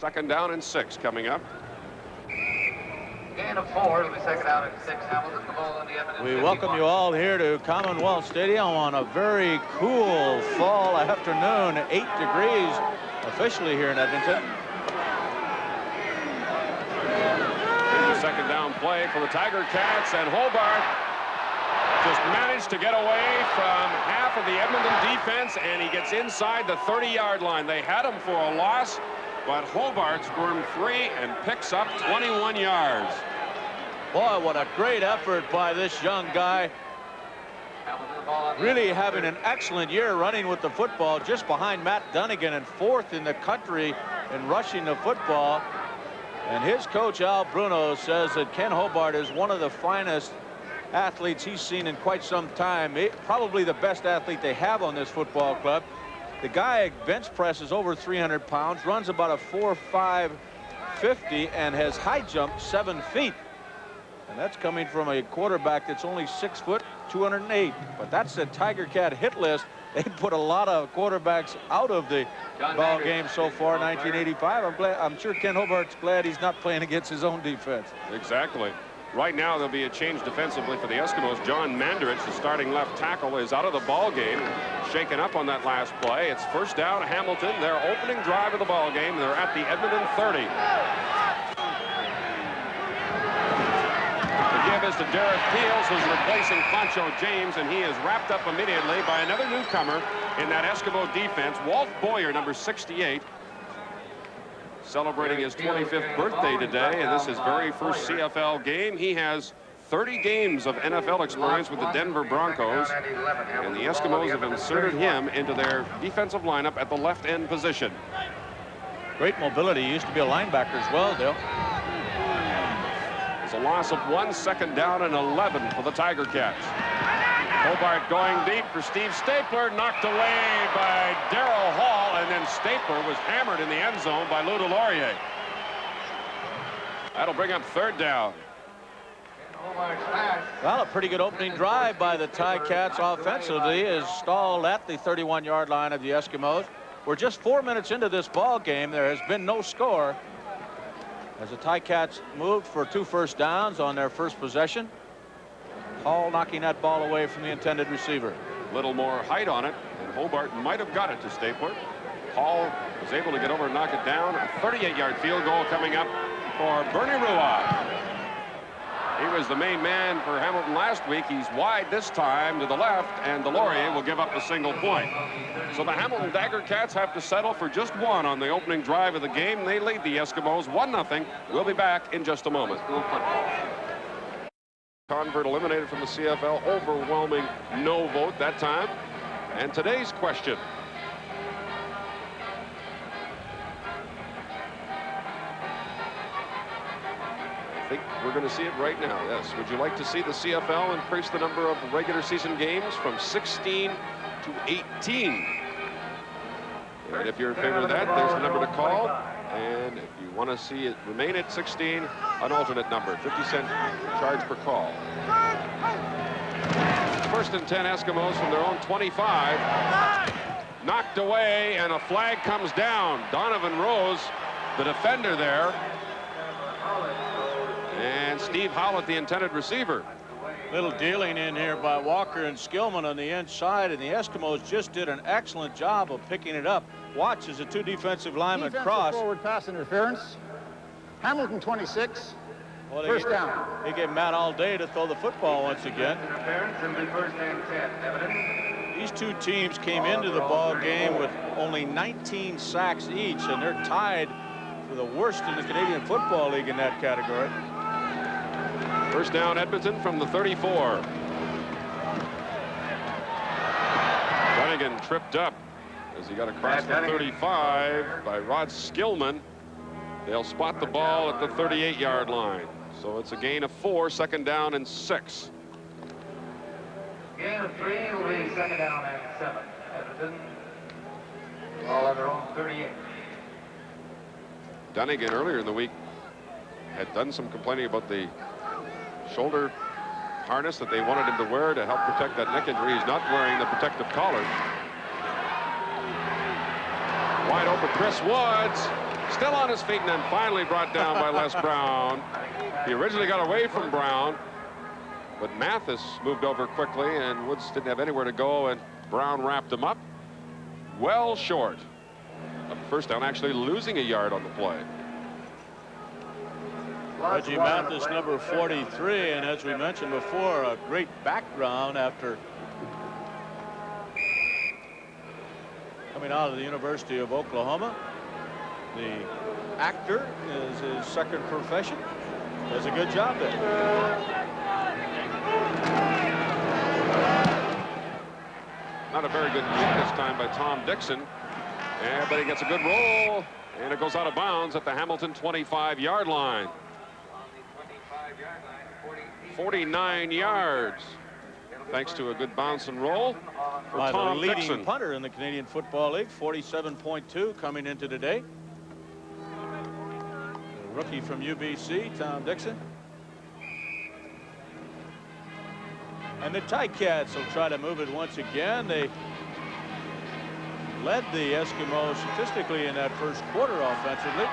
Second down and 6 coming up. Gain of 4. It'll be second down and 6. Hamilton, the ball on the Edmonton. We welcome you all here to Commonwealth Stadium on a very cool fall afternoon. 8 degrees officially here in Edmonton. Here's the second down play for the Tiger Cats, and Hobart just managed to get away from half of the Edmonton defense, and he gets inside the 30-yard line. They had him for a loss, but Hobart squirmed free and picks up 21 yards. Boy, what a great effort by this young guy. Really having an excellent year running with the football, just behind Matt Dunnigan and 4th in the country in rushing the football. And his coach, Al Bruno, says that Ken Hobart is one of the finest athletes he's seen in quite some time. Probably the best athlete they have on this football club. The guy bench presses over 300 pounds, runs about a 4.5 50, and has high jumped 7 feet. And that's coming from a quarterback that's only 6 foot, 208. But that's the Tiger Cat hit list. They put a lot of quarterbacks out of the ball game so far, 1985. I'm sure Ken Hobart's glad he's not playing against his own defense. Exactly. Right now, there'll be a change defensively for the Eskimos. John Mandarich, the starting left tackle, is out of the ball game, shaken up on that last play. It's first down, Hamilton. Their opening drive of the ball game. They're at the Edmonton 30. The give is to Derek Peels, who's replacing Pancho James, and he is wrapped up immediately by another newcomer in that Eskimo defense, Walt Boyer, number 68. Celebrating his 25th birthday today, and this is his very first CFL game. He has 30 games of NFL experience with the Denver Broncos, and the Eskimos have inserted him into their defensive lineup at the left end position. Great mobility. He used to be a linebacker as well, Dale. It's a loss of 1, second down and 11 for the Tiger Cats. Hobart going deep for Steve Stapler, knocked away by Darrell Hall, and then Stapler was hammered in the end zone by Lou Delorier. That'll bring up third down. Well, a pretty good opening drive by the Ticats offensively is stalled at the 31-yard line of the Eskimos. We're just 4 minutes into this ball game. There has been no score as the Ticats moved for 2 first downs on their first possession. Hall knocking that ball away from the intended receiver. Little more height on it, and Hobart might have got it to Stapler. Hall was able to get over and knock it down. A 38-yard field goal coming up for Bernie Ruah. He was the main man for Hamilton last week. He's wide this time to the left, and Delorier will give up a single point. So the Hamilton Tiger Cats have to settle for just 1 on the opening drive of the game. They lead the Eskimos 1-0. We'll be back in just a moment. Convert eliminated from the CFL, overwhelming no vote that time. And today's question. I think we're going to see it right now, yes. Would you like to see the CFL increase the number of regular season games from 16 to 18? And if you're in favor of that, there's the number to call. And if you want to see it remain at 16, an alternate number, 50-cent charge per call. First and 10 Eskimos from their own 25. Knocked away, and a flag comes down. Donovan Rose, the defender there. And Steve Howlett, the intended receiver. Little dealing in here by Walker and Skillman on the inside, and the Eskimos just did an excellent job of picking it up. Watch as the 2 defensive linemen cross. Forward pass interference. Hamilton 26. Well, first down. They gave Matt all day to throw the football once again. First and 10. These 2 teams came into the ball game with only 19 sacks each, and they're tied for the worst in the Canadian Football League in that category. First down, Edmonton from the 34. Dunnigan tripped up as he got across the 35 by Rod Skillman. They'll spot the ball at the 38-yard line. So it's a gain of 4, second down and 6. Gain of 3 will be second down and 7. Edmonton, all on their own 38. Dunnigan earlier in the week had done some complaining about the shoulder harness that they wanted him to wear to help protect that neck injury. He's not wearing the protective collar. Wide open Chris Woods Still on his feet and then finally brought down by Les Brown. He originally got away from Brown, but Mathis moved over quickly and Woods didn't have anywhere to go, and Brown wrapped him up. Well short of first down, actually losing a yard on the play. Reggie Mathis, number 43, and as we mentioned before, a great background after coming out of the University of Oklahoma. The actor is his second profession. Does a good job there. Not a very good kick this time by Tom Dixon. Yeah, but he gets a good roll, and it goes out of bounds at the Hamilton 25-yard line. 49 yards, thanks to a good bounce and roll for Tom the leading Dixon. punter in the Canadian Football League, 47.2 coming into today. The rookie from UBC, Tom Dixon. And the Ticats will try to move it once again. They led the Eskimos statistically in that first quarter offensively.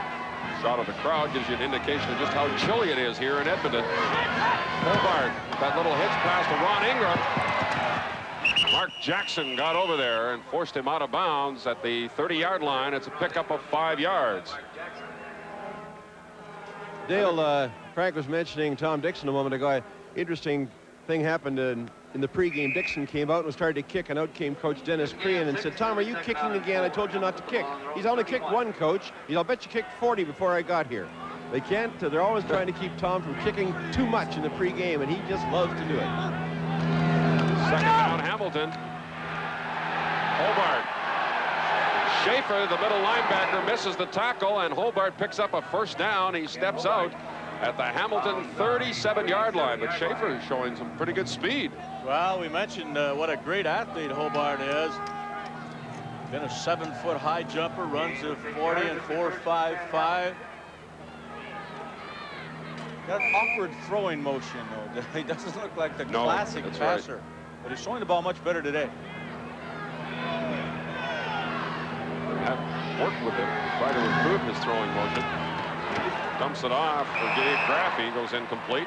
Shot of the crowd gives you an indication of just how chilly it is here in Edmonton. Hobart, that little hitch pass to Ron Ingram. Mark Jackson got over there and forced him out of bounds at the 30-yard line. It's a pickup of 5 yards. Dale, Frank was mentioning Tom Dixon a moment ago. Interesting thing happened in the pregame. Dixon came out and started to kick, and out came Coach Dennis Crean and said, "Tom, are you kicking again? I told you not to kick." He's only kicked one, Coach. I'll bet you kicked 40 before I got here. They can't. They're always trying to keep Tom from kicking too much in the pregame, and he just loves to do it. Second down, Hamilton. Hobart. Schaefer, the middle linebacker, misses the tackle, and Hobart picks up a first down. He steps out at the Hamilton 37-yard line, but Schaefer is showing some pretty good speed. Well, we mentioned what a great athlete Hobart is. Been a 7-foot high jumper, runs a 40 and 4.55. Got awkward throwing motion, though. He doesn't look like the classic passer, right. But he's throwing the ball much better today. Have worked with him to try to improve his throwing motion. Dumps it off for Gabe Graffey, goes incomplete.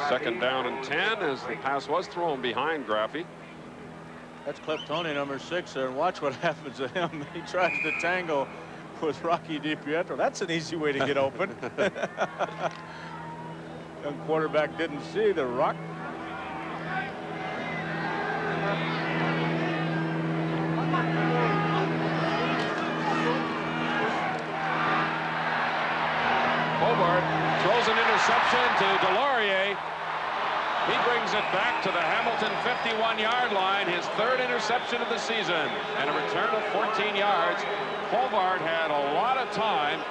Second down and 10 as the pass was thrown behind Graffey. That's Kleptoni, number 6 there, and watch what happens to him. He tries to tangle with Rocky DiPietro. That's an easy way to get open. Young quarterback didn't see the rock. Hobart throws an interception to Delorier. He brings it back to the Hamilton 51-yard line, his third interception of the season, and a return of 14 yards. Hobart had a lot of time,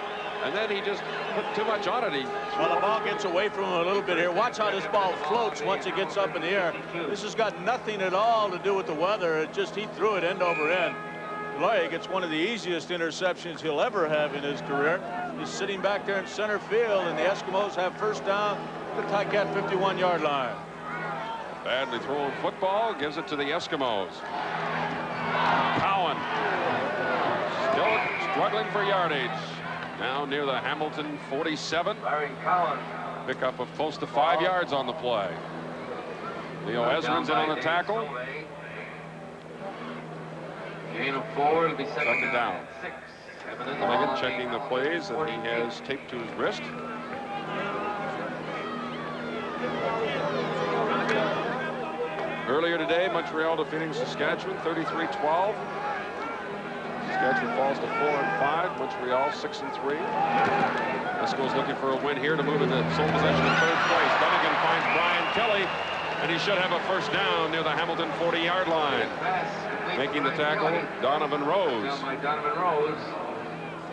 and then he just put too much on it. Well, the ball gets away from him a little bit here. Watch how this ball floats once it gets up in the air. This has got nothing at all to do with the weather. It just, he threw it end over end. Delorier gets one of the easiest interceptions he'll ever have in his career. He's sitting back there in center field, and the Eskimos have first down at the Ticat 51-yard line. Badly thrown football, gives it to the Eskimos. Cowan still struggling for yardage. Now near the Hamilton 47. Pickup of close to 5 yards on the play. Leo Ezrin's in on the tackle. Gain of 4, it'll be second down. Ligon checking the plays that he has taped to his wrist. Earlier today, Montreal defeating Saskatchewan 33-12. Saskatchewan falls to 4-5. Montreal 6-3. Eskimos looking for a win here to move into sole possession in third place. Dunnigan finds Brian Kelly, and he should have a first down near the Hamilton 40-yard line. Making the tackle, Donovan Rose.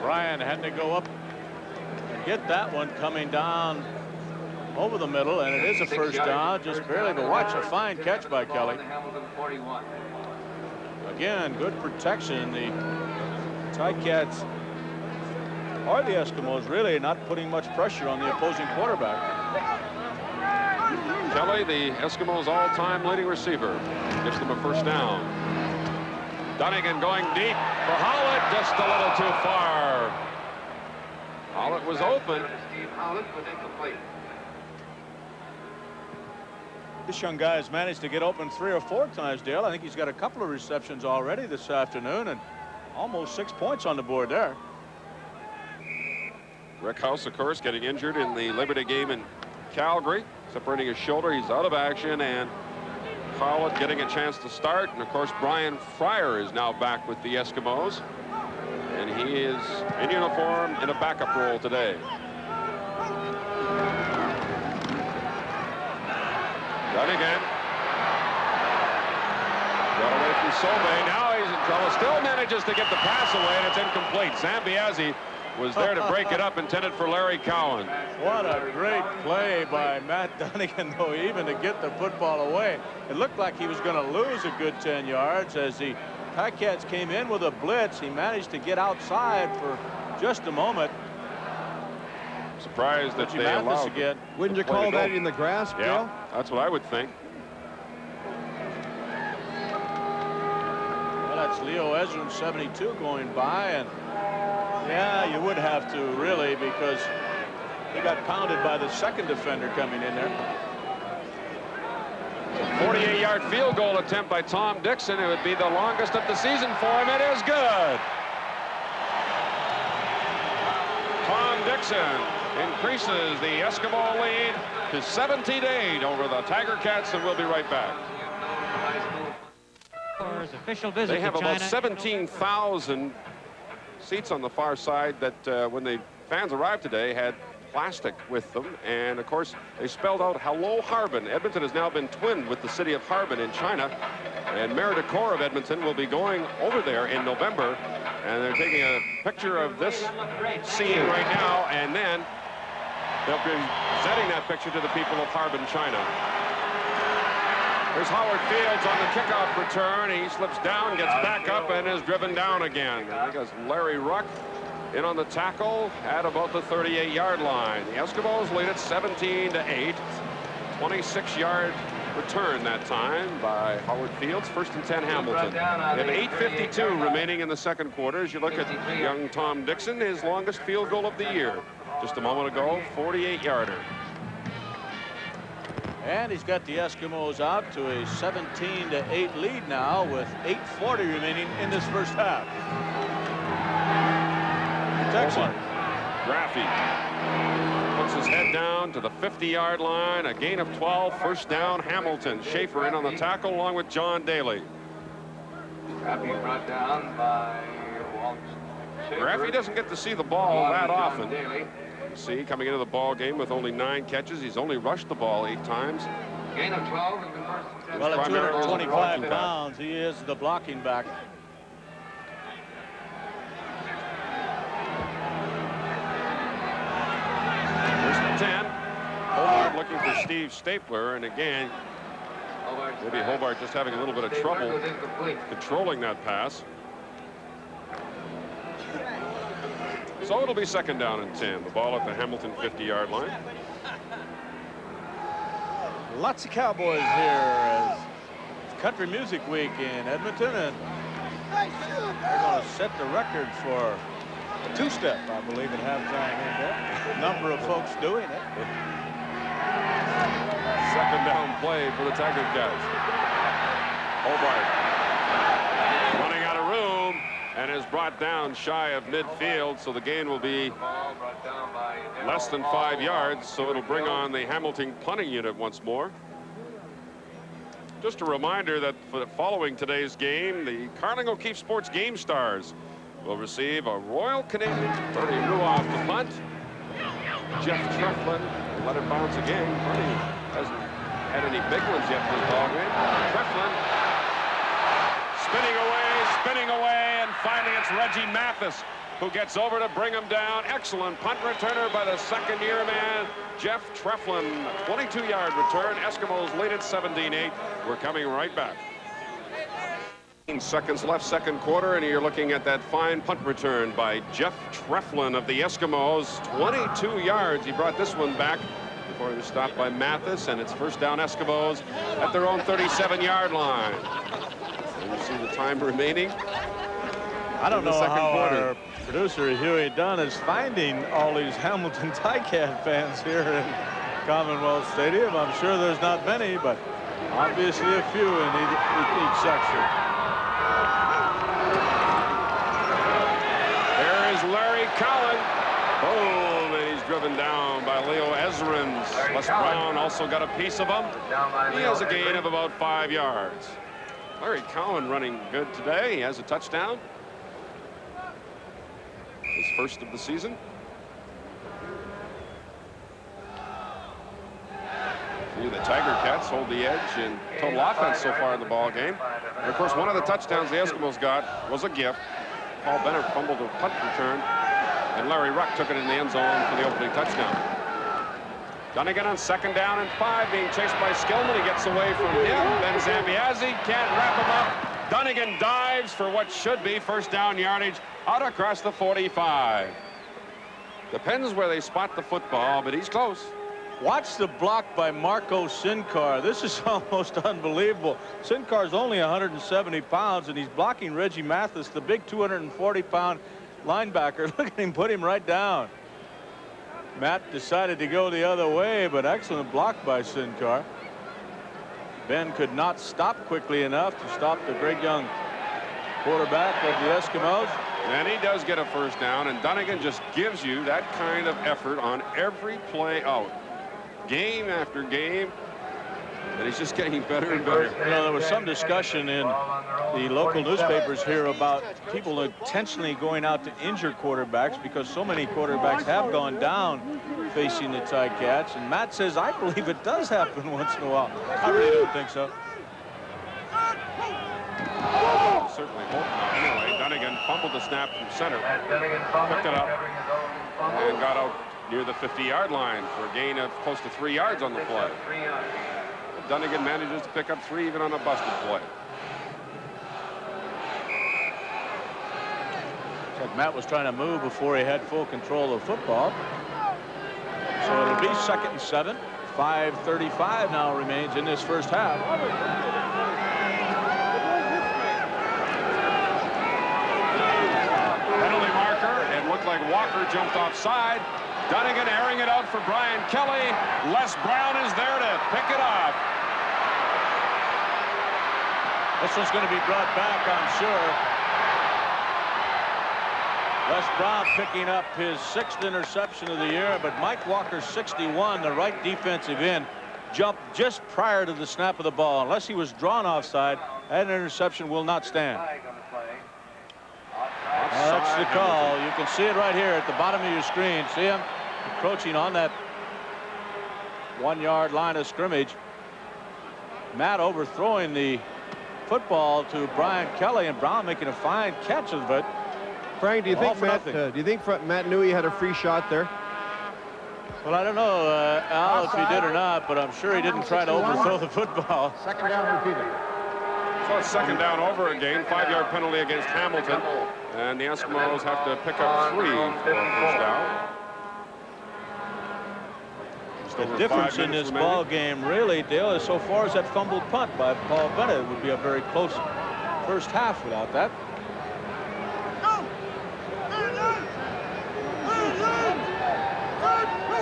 Brian had to go up and get that one coming down over the middle, and it is a first down, just barely, but watch a fine catch by Kelly. Again, good protection. The Ticats or the Eskimos really not putting much pressure on the opposing quarterback. Kelly, the Eskimos' all-time leading receiver, gets them a first down. Dunnigan going deep for Howlett, just a little too far. Howlett was open. Steve Howlett was incomplete. This young guy has managed to get open 3 or 4 times, Dale. I think he's got a couple of receptions already this afternoon and almost 6 points on the board there. Rick House, of course, getting injured in the Liberty game in Calgary, separating his shoulder. He's out of action, and Howlett getting a chance to start. And of course, Brian Fryer is now back with the Eskimos, and he is in uniform in a backup role today. Dunnigan got away from Sobe. Now he's in trouble. Still manages to get the pass away, and it's incomplete. Zambiazzi was there to break it up, intended for Larry Cowan. What a great play by Matt Dunnigan, though, even to get the football away. It looked like he was going to lose a good 10 yards as the Ticats came in with a blitz. He managed to get outside for just a moment. Surprised that they allowed again. Wouldn't you call that in the grasp, Yeah, Dale? that's what I would think. Well, that's Leo Ezrin, 72, going by, and yeah, you would have to really, because he got pounded by the second defender coming in there. 48-yard field goal attempt by Tom Dixon. It would be the longest of the season for him. It is good. Tom Dixon increases the Eskimo lead to 17-8 over the Tiger Cats, and we'll be right back. Official visit They have to about China. 17,000 seats on the far side that when the fans arrived today had plastic with them, and of course they spelled out "Hello Harbin." Edmonton has now been twinned with the city of Harbin in China, and Mayor Decor of Edmonton will be going over there in November, and they're taking a picture of this scene right now, and then they'll be presenting that picture to the people of Harbin, China. There's Howard Fields on the kickoff return. He slips down, gets back up, and is driven down again. I think it's Larry Ruck in on the tackle at about the 38-yard line. The Eskimos lead it 17-8. 26-yard return that time by Howard Fields. 1st and 10 Hamilton. They have 8:52 remaining in the second quarter. As you look at young Tom Dixon, his longest field goal of the year. Just a moment ago, 48-yarder. And he's got the Eskimos out to a 17-8 lead now with 8:40 remaining in this first half. Excellent. Graffy puts his head down to the 50-yard line. A gain of 12. 1st down, Hamilton. Schaefer in on the tackle along with John Daly. Graffy brought down by Walt Schaefer. Graffy doesn't get to see the ball that John often. Daly. See, coming into the ball game with only 9 catches, he's only rushed the ball 8 times. Gain of 12 and the 1st and 10. Well, at Primarily 225 blocking pounds, he is the blocking back. First and 10. Hobart looking for Steve Stapler, and again, maybe Hobart just having a little bit of trouble Was incomplete. controlling that pass. So it'll be 2nd down and 10. The ball at the Hamilton 50-yard line. Lots of Cowboys here as it's Country Music Week in Edmonton, and they're going to set the record for a 2-step, I believe, at halftime in there. Number of folks doing it. 2nd down play for the Tiger Cats. Hobart running out of room and is brought down shy of midfield, so the gain will be Ball brought down by less than 5 yards, so it'll bring on the Hamilton punting unit once more. Just a reminder that following today's game, the Carling O'Keefe Sports Game Stars will receive a Royal Canadian. Bernie Ruoff the punt. Jeff Treflin will let it bounce again. Bernie hasn't had any big ones yet in this ball game. Treflin spinning away, and finally it's Reggie Mathis who gets over to bring him down. Excellent punt returner by the 2nd-year man, Jeff Treflin. 22-yard return. Eskimos lead it 17-8. We're coming right back. 15 seconds left, second quarter, and you're looking at that fine punt return by Jeff Treflin of the Eskimos. 22 yards. He brought this one back before he was stopped by Mathis, and it's 1st down Eskimos at their own 37-yard line. You see the time remaining. I don't in the know second how quarter. our producer Huey Dunn is finding all these Hamilton Ticat fans here in Commonwealth Stadium. I'm sure there's not many, but obviously a few in each section. There is Larry Cowan. Boom, and he's driven down by Leo Ezrins. Les Brown also got a piece of him. He has a gain of about 5 yards. Larry Cowan running good today. He has a touchdown. His first of the season. The Tiger Cats hold the edge in total offense so far in the ball game. And of course, one of the touchdowns the Eskimos got was a gift. Paul Bennett fumbled a punt return, and Larry Ruck took it in the end zone for the opening touchdown. Dunnigan on 2nd down and 5, being chased by Skillman. He gets away from him. Ben Zambiazzi can't wrap him up. Dunnigan dives for what should be first down yardage out across the 45. Depends where they spot the football, but he's close. Watch the block by Marco Sincar. This is almost unbelievable. Sincar's only 170 pounds, and he's blocking Reggie Mathis, the big 240-pound linebacker. Look at him put him right down. Matt decided to go the other way, but excellent block by Sincar. Ben could not stop quickly enough to stop the great young quarterback of the Eskimos. And he does get a first down, and Dunnigan just gives you that kind of effort on every play out. Game after game, and he's just getting better and better. You know, there was some discussion in the local newspapers here about people intentionally going out to injure quarterbacks because so many quarterbacks have gone down facing the Ticats, and Matt says, I believe it does happen once in a while. I really don't think so. Certainly hope not. Anyway, Dunnigan fumbled the snap from center, picked it up, and got out near the 50-yard line for a gain of close to 3 yards on the play. But Dunnigan manages to pick up 3 even on a busted play. Looks like Matt was trying to move before he had full control of football. So it'll be 2nd and 7. 5:35 now remains in this first half. Penalty marker. It looked like Walker jumped offside. Dunnigan airing it out for Brian Kelly. Les Brown is there to pick it off. This one's going to be brought back, I'm sure. Les Brown picking up his 6th interception of the year, but Mike Walker, 61, the right defensive end, jumped just prior to the snap of the ball. Unless he was drawn offside, that interception will not stand. That's the call. You can see it right here at the bottom of your screen. See him approaching on that 1-yard line of scrimmage. Matt overthrowing the football to Brian Kelly, and Brown making a fine catch of it. Frank, do you think Matt knew he had a free shot there? Well, I don't know, Al, if he did or not, but I'm sure he didn't try to overthrow the football. 2nd down repeated. So it's 2nd down over again. 5-yard penalty against Hamilton. And the Eskimos have to pick up 3 for a first down. The difference in this ball game, really, Dale, is so far as that fumbled punt by Paul Bennett. It would be a very close first half without that.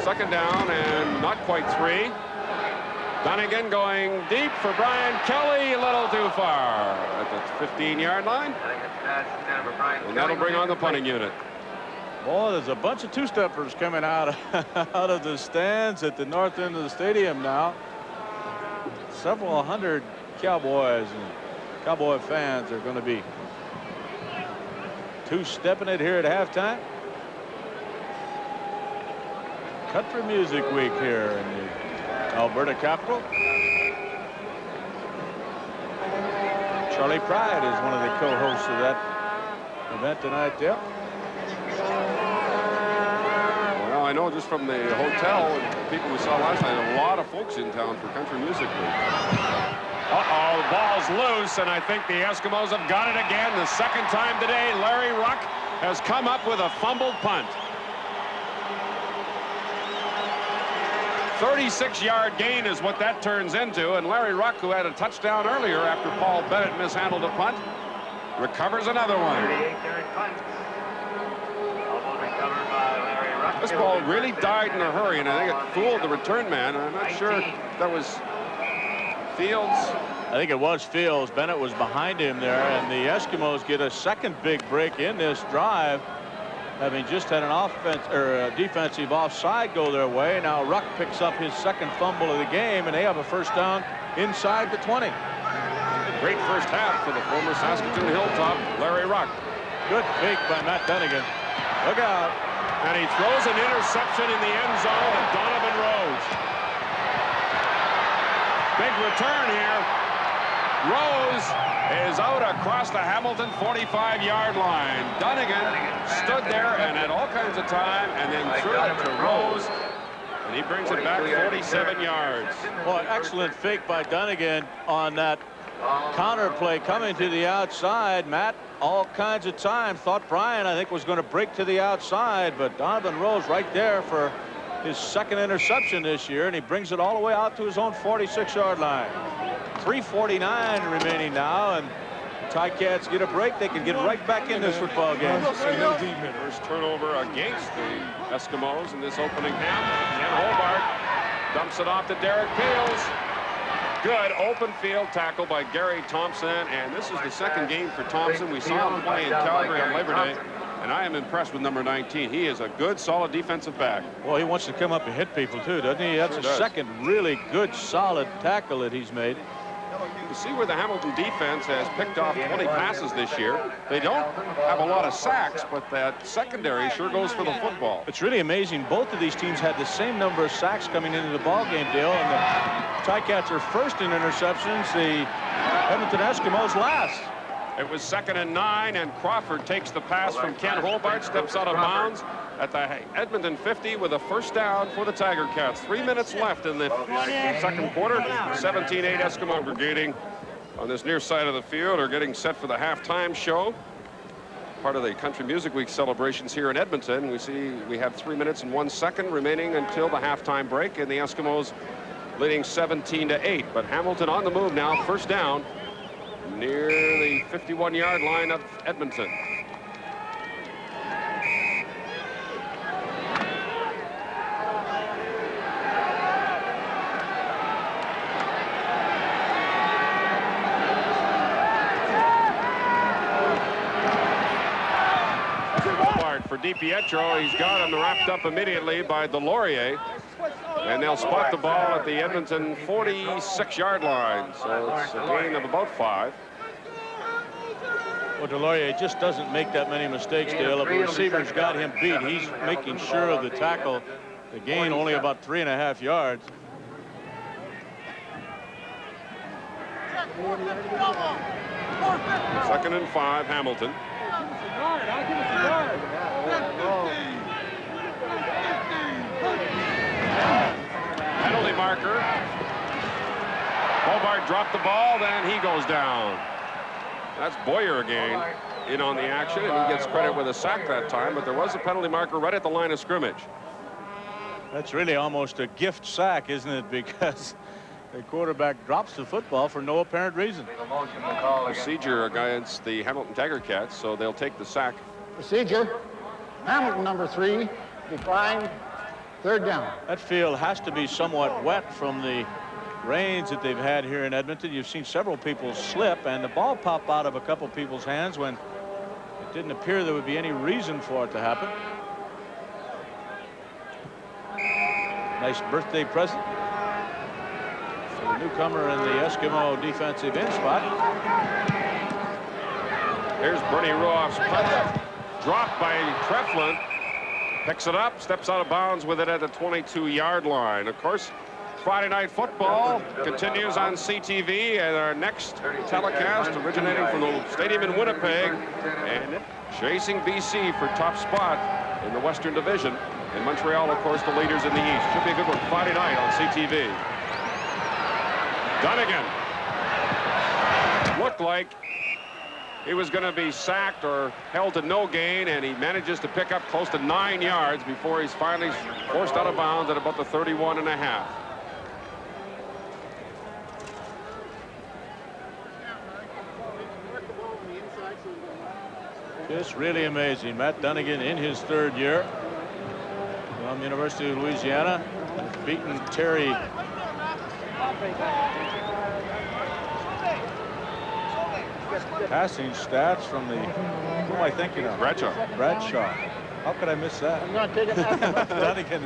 Second down and not quite 3. Dunnigan going deep for Brian Kelly, a little too far at the 15-yard line. And that'll bring on the punting unit. Boy, there's a bunch of two-steppers coming out of the stands at the north end of the stadium now. Several hundred Cowboys and Cowboy fans are going to be two-stepping it here at halftime. Country Music Week here in the Alberta capital. Charlie Pride is one of the co-hosts of that event tonight, Dale. Well, I know just from the hotel and people we saw last night, a lot of folks in town for Country Music Week. Uh-oh, the ball's loose, and I think the Eskimos have got it again. The second time today, Larry Ruck has come up with a fumbled punt. 36-yard gain is what that turns into, and Larry Ruck, who had a touchdown earlier after Paul Bennett mishandled a punt, recovers another one. 38-yard punt. Almost recovered by Larry Ruck. This ball really died in a hurry, and I think it fooled the return man. I'm not sure if that was Fields. I think it was Fields. Bennett was behind him there, and the Eskimos get a second big break in this drive, having just had an offense or a defensive offside go their way. Now Ruck picks up his second fumble of the game, and they have a first down inside the 20. Great first half for the former Saskatoon Hilltop, Larry Ruck. Good fake by Matt Dunnigan. Look out. And he throws an interception in the end zone to Donovan Rose. Big return here. Rose is out across the Hamilton 45-yard line. Dunnigan stood there and had all kinds of time, and then threw it to Rose, and he brings it back 47 yards. Boy, excellent fake by Dunnigan on that counter play coming to the outside. Matt, all kinds of time. Thought Brian, I think, was going to break to the outside, but Donovan Rose right there for his second interception this year, and he brings it all the way out to his own 46-yard line. 3:49 remaining now, and the Ticats get a break. They can get right back in this football game. First turnover against the Eskimos in this opening half. Ken Hobart dumps it off to Derek Peels. Good open field tackle by Gary Thompson, and this is the second game for Thompson. We saw him play in Calgary on Labor Day, and I am impressed with number 19. He is a good, solid defensive back. Well, he wants to come up and hit people too, doesn't he? That's Sure a does. second really good, solid tackle that he's made. You see where the Hamilton defense has picked off 20 passes this year. They don't have a lot of sacks, but that secondary sure goes for the football. It's really amazing. Both of these teams had the same number of sacks coming into the ball game, Dale, and the Ticats are first in interceptions. The Edmonton Eskimos last. It was 2nd and 9, and Crawford takes the pass from Ken Hobart, steps out of bounds at the Edmonton 50 with a first down for the Tiger Cats. 3 minutes left in the second quarter. 17-8 Eskimo brigading on this near side of the field are getting set for the halftime show. Part of the Country Music Week celebrations here in Edmonton. We have 3 minutes and 1 second remaining until the halftime break, and the Eskimos leading 17-8. But Hamilton on the move now, first down near the 51-yard line of Edmonton. For DiPietro, he's got him wrapped up immediately by Delorier, and they'll spot the ball at the Edmonton 46-yard line, so it's a gain of about 5. Well, Delorier just doesn't make that many mistakes, Dale. If the receiver's got him beat, he's making sure of the tackle. The gain only about 3.5 yards. Second and 5, Hamilton. Penalty marker. Hobart dropped the ball, then he goes down. That's Boyer again in on the action, and he gets credit with a sack that time, but there was a penalty marker right at the line of scrimmage. That's really almost a gift sack, isn't it? Because the quarterback drops the football for no apparent reason. Procedure against the Hamilton Tiger Cats, so they'll take the sack. Procedure. Hamilton number 3, declined, third down. That field has to be somewhat wet from the rains that they've had here in Edmonton. You've seen several people slip, and the ball pop out of a couple people's hands when it didn't appear there would be any reason for it to happen. Nice birthday present for the newcomer in the Eskimo defensive end spot. Here's Bernie Ruoff's punt. Dropped by Treflin. Picks it up, steps out of bounds with it at the 22-yard line. Of course, Friday Night Football continues on CTV, and our next telecast originating from the stadium in Winnipeg and chasing BC for top spot in the Western Division. In Montreal, of course, the leaders in the East. Should be a good one Friday night on CTV. Dunnigan looked like he was going to be sacked or held to no gain, and he manages to pick up close to 9 yards before he's finally forced out of bounds at about the 31.5. Just really amazing. Matt Dunnigan in his 3rd year from University of Louisiana, beaten Terry passing stats from the, who am I thinking of? Bradshaw. Bradshaw. How could I miss that? I'm not taking that. Dunnigan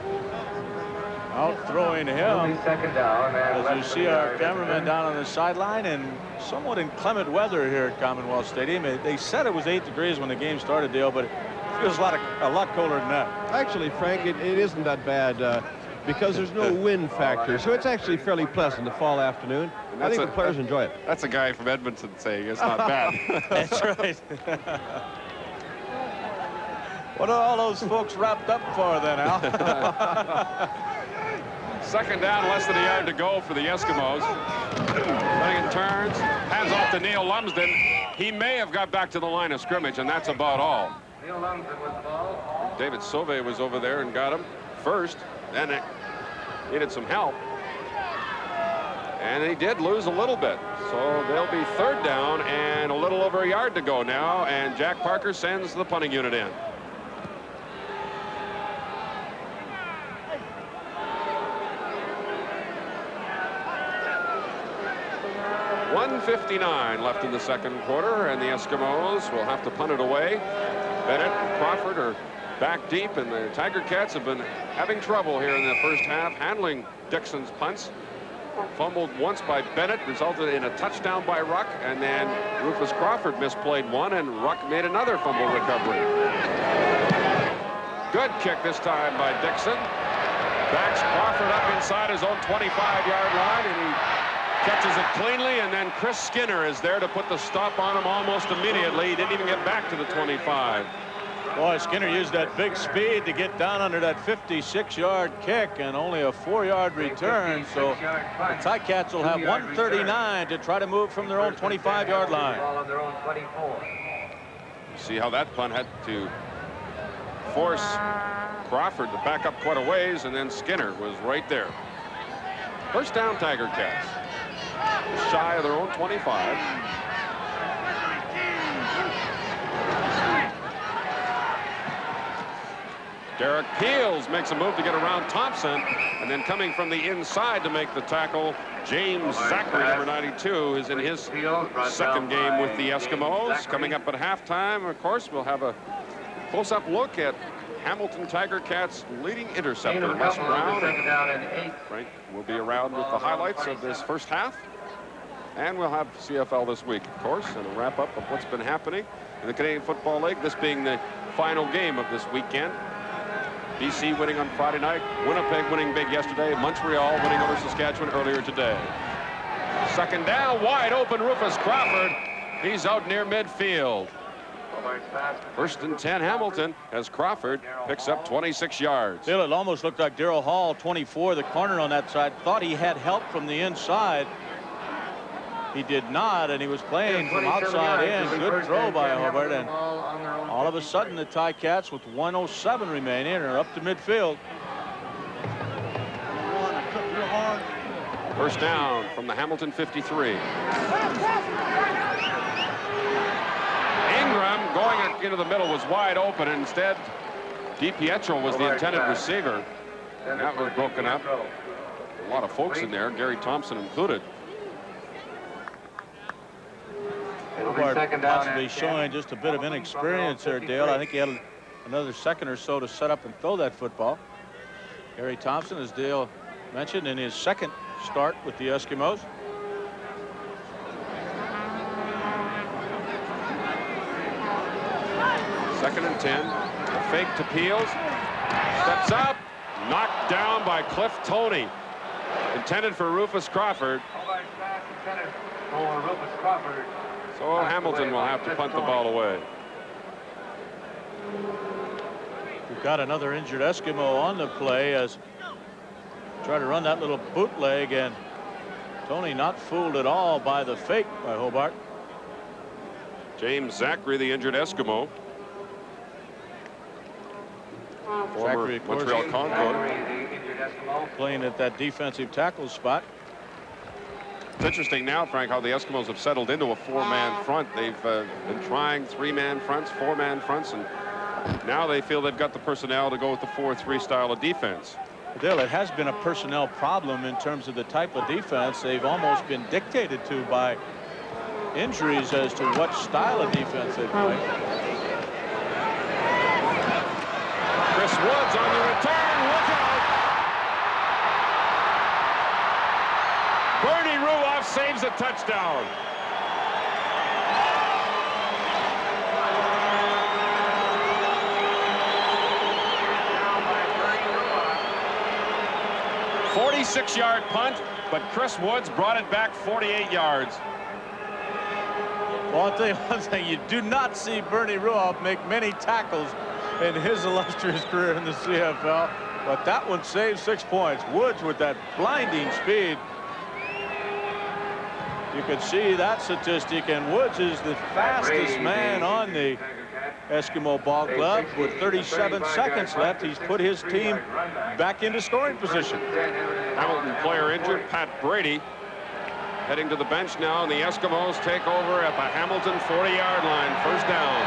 out throwing It'll be him. second down. And As you see our cameraman down on the sideline, and somewhat inclement weather here at Commonwealth Stadium. They said it was 8 degrees when the game started, Dale, but it feels a lot colder than that. Actually, Frank, it isn't that bad because there's no wind factor, so it's actually fairly pleasant the fall afternoon. I think the players enjoy it. That's a guy from Edmonton saying it's not bad. That's right. What are all those folks wrapped up for then, Al? Second down, less than a yard to go for the Eskimos. Dunnigan turns, hands off to Neil Lumsden. He may have got back to the line of scrimmage, and that's about all. Neil Lumsden with the ball. David Sauvé was over there and got him first, then it needed some help. And he did lose a little bit. So they'll be 3rd down and a little over a yard to go now, and Jack Parker sends the punting unit in. .159 left in the 2nd quarter, and the Eskimos will have to punt it away. Bennett and Crawford are back deep, and the Tiger Cats have been having trouble here in the first half handling Dixon's punts. Fumbled once by Bennett, resulted in a touchdown by Ruck, and then Rufus Crawford misplayed one, and Ruck made another fumble recovery. Good kick this time by Dixon. Backs Crawford up inside his own 25-yard line, and he catches it cleanly, and then Chris Skinner is there to put the stop on him almost immediately. He didn't even get back to the 25. Boy, Skinner used that big speed to get down under that 56-yard kick and only a 4-yard return. So the Ticats will have 139 to try to move from their own 25-yard line. Ball on their own 24. See how that punt had to force Crawford to back up quite a ways, and then Skinner was right there. First down, Tiger Cats. Shy of their own 25. Derek Peels makes a move to get around Thompson, and then coming from the inside to make the tackle, James Zachary, number 92, is in his 2nd game with the Eskimos. Coming up at halftime, of course, we'll have a close-up look at Hamilton Tiger Cats leading interceptor, Les Brown. Right, we'll be around with the highlights of this first half. And we'll have CFL this week, of course, and a wrap-up of what's been happening in the Canadian Football League, this being the final game of this weekend. BC winning on Friday night, Winnipeg winning big yesterday, Montreal winning over Saskatchewan earlier today. Second down, wide open, Rufus Crawford. He's out near midfield. First and 10, Hamilton, as Crawford picks up 26 yards. Bill, it almost looked like Darrell Hall, 24, the corner on that side, thought he had help from the inside. He did not, and he was playing from outside in. Good throw by Hobart, and all of a sudden the Ticats with 1:07 remaining are up to midfield. First down from the Hamilton 53. Ingram going into the middle was wide open, and instead DiPietro was the intended receiver. And that was broken up. A lot of folks in there, Gary Thompson included. Hobart possibly showing just a bit of inexperience there, Dale. I think he had another second or so to set up and throw that football. Gary Thompson, as Dale mentioned, in his 2nd start with the Eskimos. Second and 10. A fake to Peels. Steps up. Knocked down by Cliff Toney. Intended for Rufus Crawford. So Hamilton will have to punt the ball away. We've got another injured Eskimo on the play as try to run that little bootleg, and Tony not fooled at all by the fake by Hobart. James Zachary, the injured Eskimo. Former Zachary, of course, Montreal Concord. playing at that defensive tackle spot. It's interesting now, Frank, how the Eskimos have settled into a 4-man front. They've been trying 3-man fronts, 4-man fronts, and now they feel they've got the personnel to go with the 4-3 style of defense. Dale, it has been a personnel problem in terms of the type of defense. They've almost been dictated to by injuries as to what style of defense they play. Chris Woods on the return. Look out! Bernie Ruoff saves a touchdown. A 46-yard punt, but Chris Woods brought it back 48 yards. Well, I'll tell you one thing, you do not see Bernie Ruoff make many tackles in his illustrious career in the CFL, but that one saved 6 points. Woods with that blinding speed. You could see that statistic, and Woods is the fastest man on the Eskimo Ball Club. With 37 seconds left, he's put his team back into scoring position. Hamilton player injured, Pat Brady, heading to the bench now, and the Eskimos take over at the Hamilton 40-yard line. First down.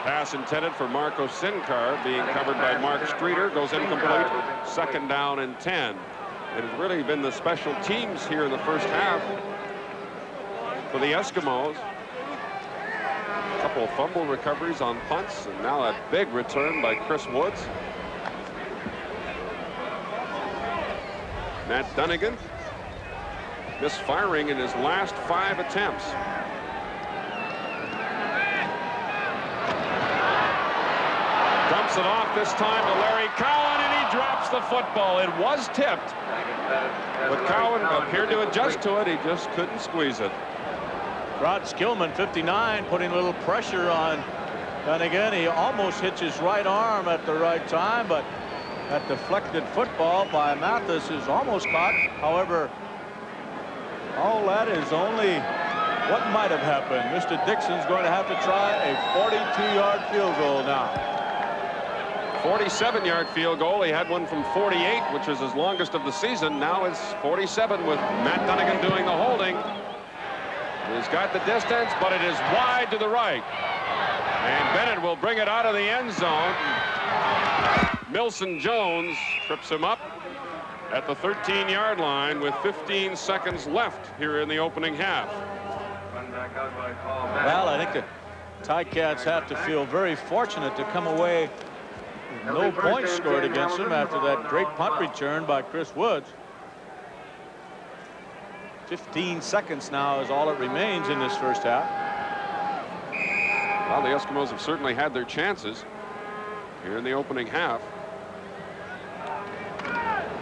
Pass intended for Marco Sinkar, being covered by Mark Streeter, goes incomplete. Second down and 10. It has really been the special teams here in the first half for the Eskimos. A couple of fumble recoveries on punts, and now a big return by Chris Woods. Matt Dunnigan misfiring in his last 5 attempts. Dumps it off this time to Larry Cowan, and he drops the football. It was tipped, but Cowan appeared to adjust to it. He just couldn't squeeze it. Rod Skillman, 59, putting a little pressure on Dunnigan. He almost hits his right arm at the right time, but that deflected football by Mathis is almost caught. However, all that is only what might have happened. Mr. Dixon's going to have to try a 42-yard field goal now. 47-yard field goal. He had one from 48, which was his longest of the season. Now it's 47 with Matt Dunnigan doing the holding. He's got the distance, but it is wide to the right. And Bennett will bring it out of the end zone. Milson Jones trips him up at the 13-yard line with 15 seconds left here in the opening half. Well, I think the Ticats have to feel very fortunate to come away with no points scored against them after that great punt return by Chris Woods. 15 seconds now is all it remains in this first half. Well, the Eskimos have certainly had their chances here in the opening half,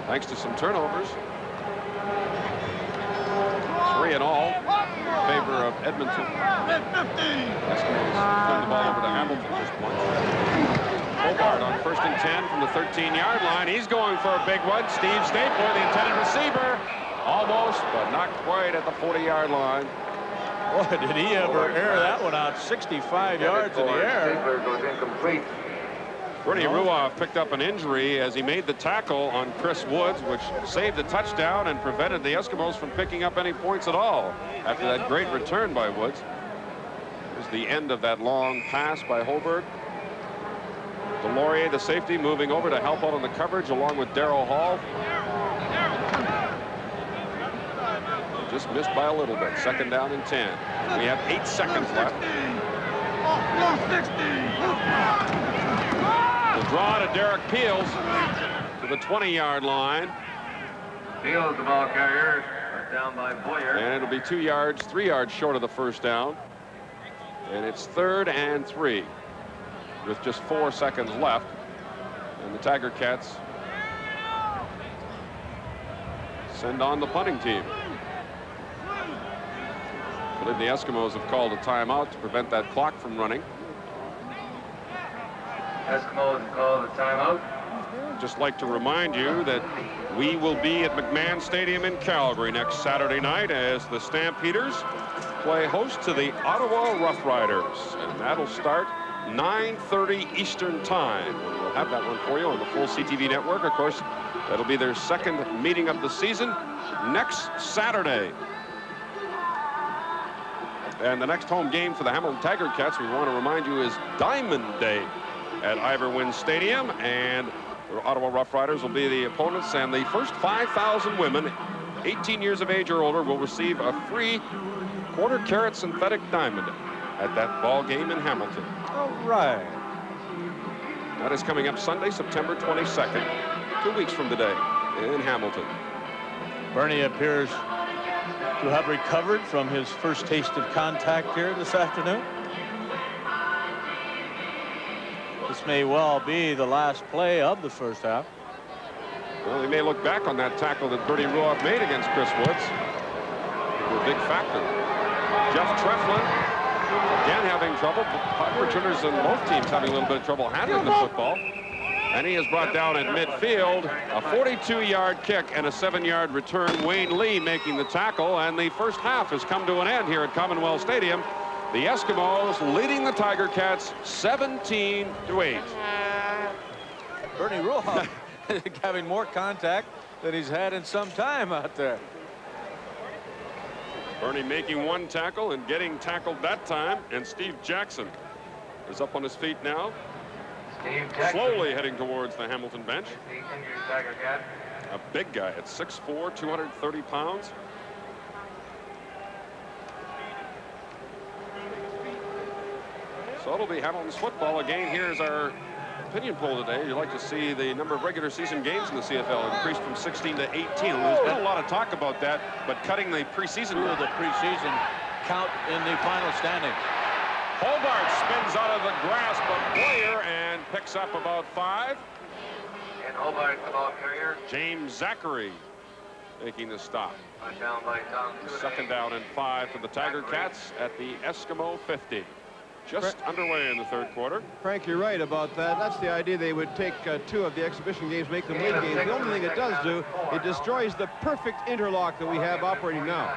thanks to some turnovers. 3 in all in favor of Edmonton. Eskimos turn the ball over to Hamilton just once. Hobart on 1st and 10 from the 13-yard line. He's going for a big one. Steve Stapler, the intended receiver. Almost, but not quite at the 40-yard line. Boy, did he ever air that one out 65 yards in the air. Goes incomplete. Bernie Ruoff picked up an injury as he made the tackle on Chris Woods, which saved the touchdown and prevented the Eskimos from picking up any points at all after that great return by Woods. It was the end of that long pass by Hobart. Delorier, the safety, moving over to help out on the coverage along with Darryl Hall. Just missed by a little bit. Second down and 10. We have 8 seconds left. The draw to Derek Peels to the 20-yard line. Peels, the ball carrier, down by Boyer. And it'll be 3 yards short of the first down. And it's 3rd and 3 with just 4 seconds left. And the Tiger Cats send on the punting team. I believe the Eskimos have called a timeout to prevent that clock from running. Eskimos call the timeout. Just like to remind you that We will be at McMahon Stadium in Calgary next Saturday night as the Stampeders play host to the Ottawa Rough Riders, and that'll start 9:30 Eastern Time. We'll have that one for you on the full CTV network. Of course, that'll be their second meeting of the season next Saturday. And the next home game for the Hamilton Tiger Cats, we want to remind you, is Diamond Day at Iverwin Stadium, and the Ottawa Rough Riders will be the opponents, and the first 5,000 women 18 years of age or older will receive a free quarter-carat synthetic diamond at that ball game in Hamilton. All right. That is coming up Sunday, September 22nd, 2 weeks from today in Hamilton. Bernie appears to have recovered from his first taste of contact here this afternoon. This may well be the last play of the first half. Well, he may look back on that tackle that Bernie Ruoff made against Chris Woods. A big factor. Jeff Treflin, again having trouble. Punt returners and both teams having a little bit of trouble handling the football. And he is brought down at midfield. A 42-yard kick and a 7-yard return. Wayne Lee making the tackle, and the first half has come to an end here at Commonwealth Stadium. The Eskimos leading the Tiger Cats 17-8. Bernie Ruoff having more contact than he's had in some time out there. Bernie making one tackle and getting tackled that time, and Steve Jackson is up on his feet now, slowly heading towards the Hamilton bench. A big guy at 6'4", 230 pounds. So it'll be Hamilton's football again. Here's our opinion poll today. You'd like to see the number of regular season games in the CFL increased from 16 to 18. There's been a lot of talk about that, but cutting the preseason. The preseason count in the final standing. Hobart spins out of the grasp of Boyer and picks up about 5. And Hobart, the ball carrier. James Zachary making the stop. Down by Tom. Second down and 5 for the Tiger Cats at the Eskimo 50. Just underway in the third quarter. Frank, you're right about that. That's the idea. They would take 2 of the exhibition games, make them league games. The only thing it does do, it destroys the perfect interlock that we have operating now.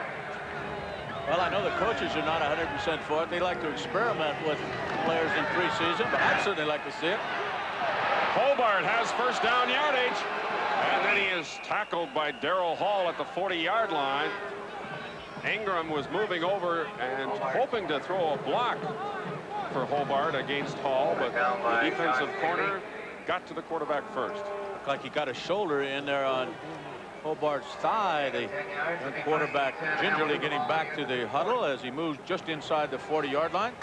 Well, I know the coaches are not 100% for it. They like to experiment with players in preseason, but I'd certainly like to see it. Hobart has first down yardage, and then he is tackled by Darrell Hall at the 40-yard line. Ingram was moving over and hoping to throw a block for Hobart against Hall, but the defensive corner got to the quarterback first. Looked like he got a shoulder in there on Hobart's thigh. The quarterback gingerly getting back to the huddle as he moves just inside the 40-yard line.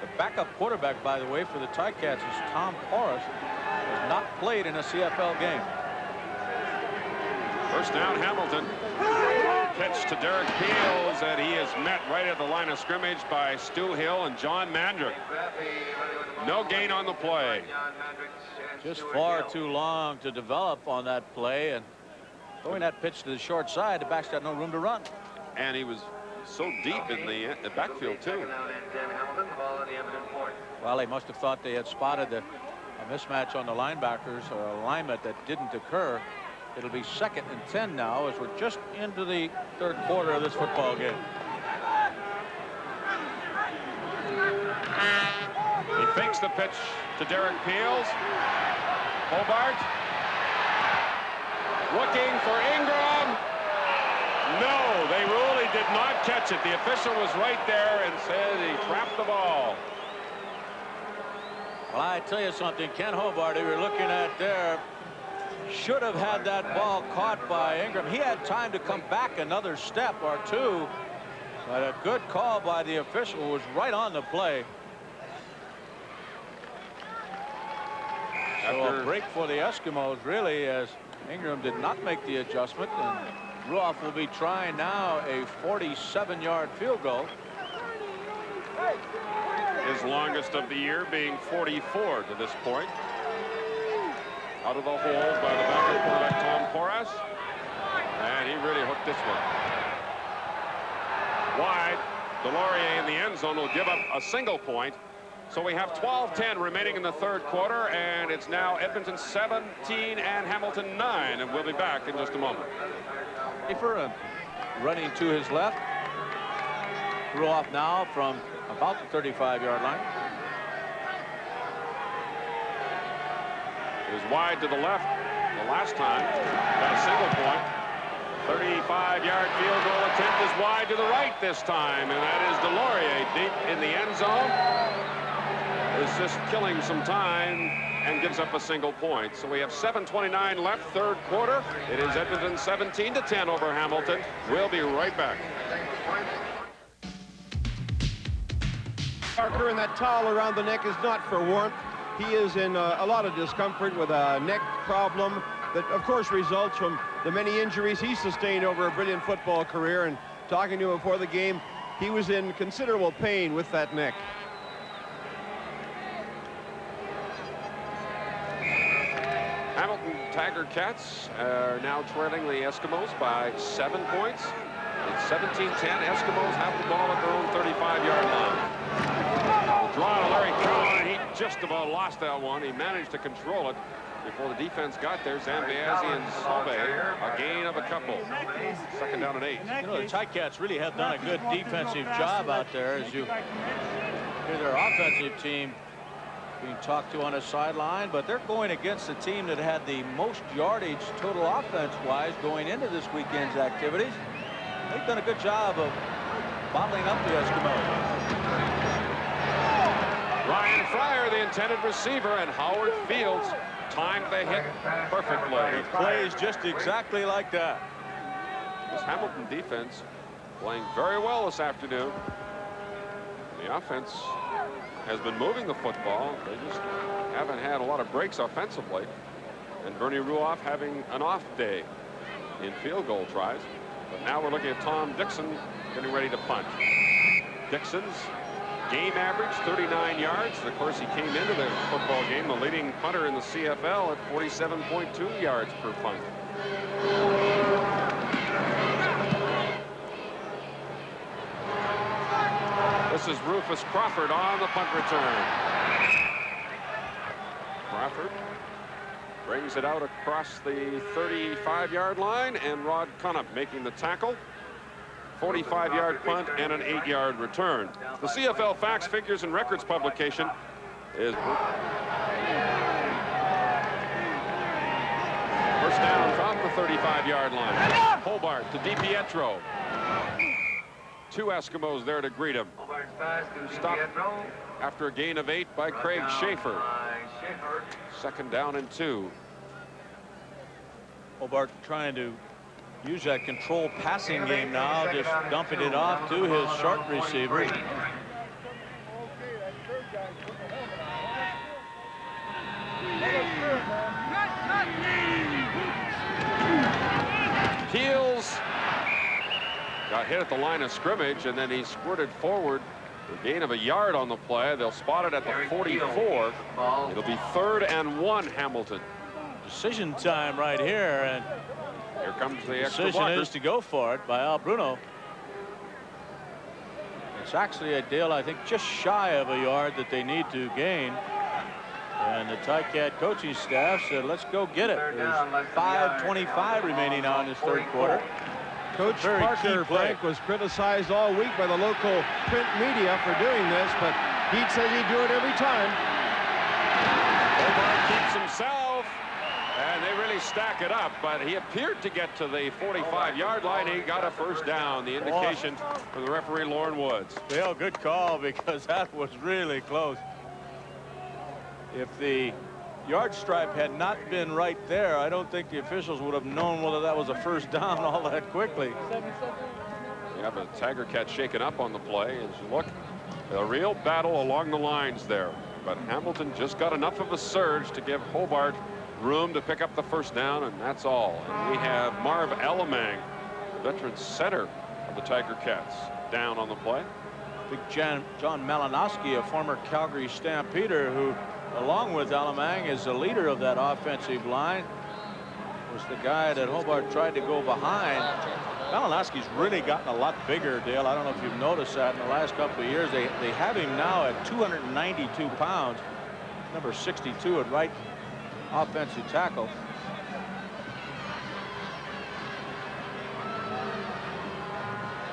The backup quarterback, by the way, for the Ticats is Tom Porras. Has not played in a CFL game. First down, Hamilton. Pitch to Derek Peels, and he is met right at the line of scrimmage by Stu Hill and John Mandrick. No gain on the play. Just far too long to develop on that play, and throwing that pitch to the short side, the back's got no room to run. And he was so deep in the backfield, too. Well, they must have thought they had spotted a mismatch on the linebackers, or a alignment that didn't occur. It'll be 2nd and 10 now as we're just into the third quarter of this football game. He fakes the pitch to Derek Peels. Hobart looking for Ingram. No, they really did not catch it. The official was right there and said he trapped the ball. Well, I tell you something, Ken Hobart, who you're looking at there, should have had that ball caught by Ingram. He had time to come back another step or two, but a good call by the official was right on the play. So a break for the Eskimos, really, as Ingram did not make the adjustment, and Ruoff will be trying now a 47-yard field goal. His longest of the year being 44 to this point. Out of the hole by the backup quarterback Tom Porras, and he really hooked this one wide. Delorier in the end zone will give up a single point. So we have 12-10 remaining in the third quarter, and it's now Edmonton 17 and Hamilton 9, and we'll be back in just a moment. Running to his left. Threw off now from about the 35-yard line. It was wide to the left the last time. Got a single point. 35-yard field goal attempt is wide to the right this time, and that is Delorier deep in the end zone. Is just killing some time and gives up a single point. So we have 7:29 left, third quarter. It is Edmonton 17-10 over Hamilton. We'll be right back. Parker, and that towel around the neck is not for warmth. He is in a lot of discomfort with a neck problem that, of course, results from the many injuries he sustained over a brilliant football career. And talking to him before the game, he was in considerable pain with that neck. Hamilton Tiger Cats are now trailing the Eskimos by 7 points. It's 17-10. Eskimos have the ball at their own 35-yard line. Draw to Larry Cowan. He just about lost that one. He managed to control it before the defense got there. Zambiasi and Sobe, a gain of a couple. Second down and 8. You know, the Ticats really have done a good defensive job out there, as you hear their offensive team being talked to on the sideline, but they're going against a team that had the most yardage total offense-wise going into this weekend's activities. They've done a good job of bottling up the Eskimos. Ryan Fryer, the intended receiver, and Howard Fields timed the hit perfectly. It plays just exactly like that. This Hamilton defense playing very well this afternoon. The offense has been moving the football. They just haven't had a lot of breaks offensively. And Bernie Ruoff having an off day in field goal tries. But now we're looking at Tom Dixon getting ready to punt. Dixon's game average 39 yards. And of course, he came into the football game the leading punter in the CFL at 47.2 yards per punt. This is Rufus Crawford on the punt return. Crawford brings it out across the 35-yard line, and Rod Cunnop making the tackle. 45-yard punt and an 8-yard return. The CFL Facts, Figures, and Records publication is first down from the 35-yard line. Hobart to DiPietro. 2 Eskimos there to greet him. Stopped after a gain of 8 by Craig Schaefer. Second down and 2. Hobart trying to use that control passing game now, just dumping it off to his short receiver. Keels got hit at the line of scrimmage, and then he squirted forward. A gain of a yard on the play. They'll spot it at the 44. It'll be 3rd and 1 Hamilton. Decision time right here, and here comes the extra decision blocker. is to go for it by Al Bruno. It's actually a deal, I think, just shy of a yard that they need to gain. And the Ticat coaching staff said, let's go get it. There's 5:25 remaining now in this third quarter. Coach Parker, Frank, was criticized all week by the local print media for doing this, but he says he'd do it every time. Hobart keeps himself, and they really stack it up, but he appeared to get to the 45-yard line. He got a first down, the indication from the referee, Lorne Woods. Dale, good call, because that was really close. If the yard stripe had not been right there, I don't think the officials would have known whether that was a first down all that quickly. Yeah, but Tiger Cat shaken up on the play. As you look, a real battle along the lines there. But Hamilton just got enough of a surge to give Hobart room to pick up the first down, and that's all. And we have Marv Alamang, the veteran center of the Tiger Cats, down on the play. Big John Malinowski, a former Calgary Stampeder, who along with Alamang is the leader of that offensive line. was the guy that Hobart tried to go behind. Malinowski's really gotten a lot bigger, Dale. I don't know if you've noticed that in the last couple of years. They have him now at 292 pounds, number 62 at right offensive tackle.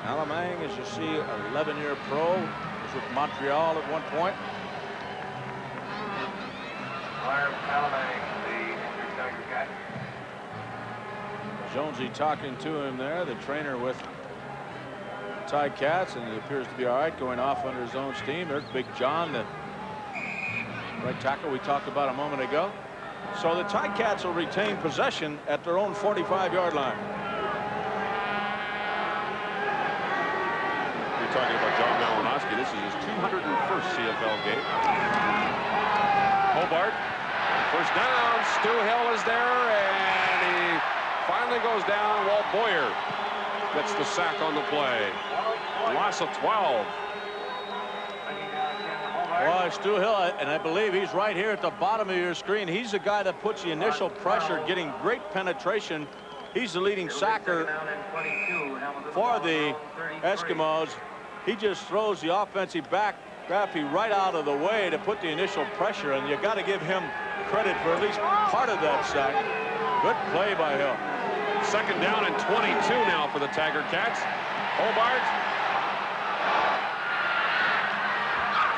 Alamang, as you see, 11-year pro, was with Montreal at one point. Jonesy talking to him there, the trainer with Tie Cats, and he appears to be all right, going off under his own steam. There's Big John, the right tackle we talked about a moment ago. So the Tie Cats will retain possession at their own 45-yard line. You're talking about John Malinowski. This is his 201st CFL game. Hobart, first down. Stu Hill is there, and he finally goes down. Walt Boyer gets the sack on the play. Loss of 12. Well, Stu Hill, and I believe he's right here at the bottom of your screen. He's the guy that puts the initial pressure, getting great penetration. He's the leading sacker for the Eskimos. He just throws the offensive back Graffy right out of the way to put the initial pressure, and you got to give him credit for at least part of that sack. Good play by Hill. Second down and 22 now for the Tiger Cats. Hobart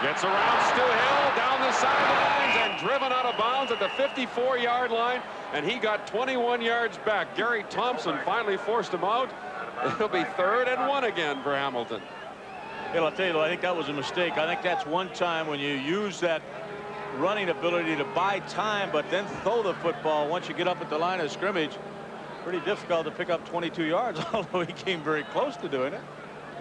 gets around Stu Hill down the sidelines and driven out of bounds at the 54-yard line, and he got 21 yards back. Gary Thompson finally forced him out. It'll be 3rd and 1 again for Hamilton. Hill, I'll tell you, I think that was a mistake. I think that's one time when you use that running ability to buy time, but then throw the football once you get up at the line of scrimmage. Pretty difficult to pick up 22 yards, although he came very close to doing it.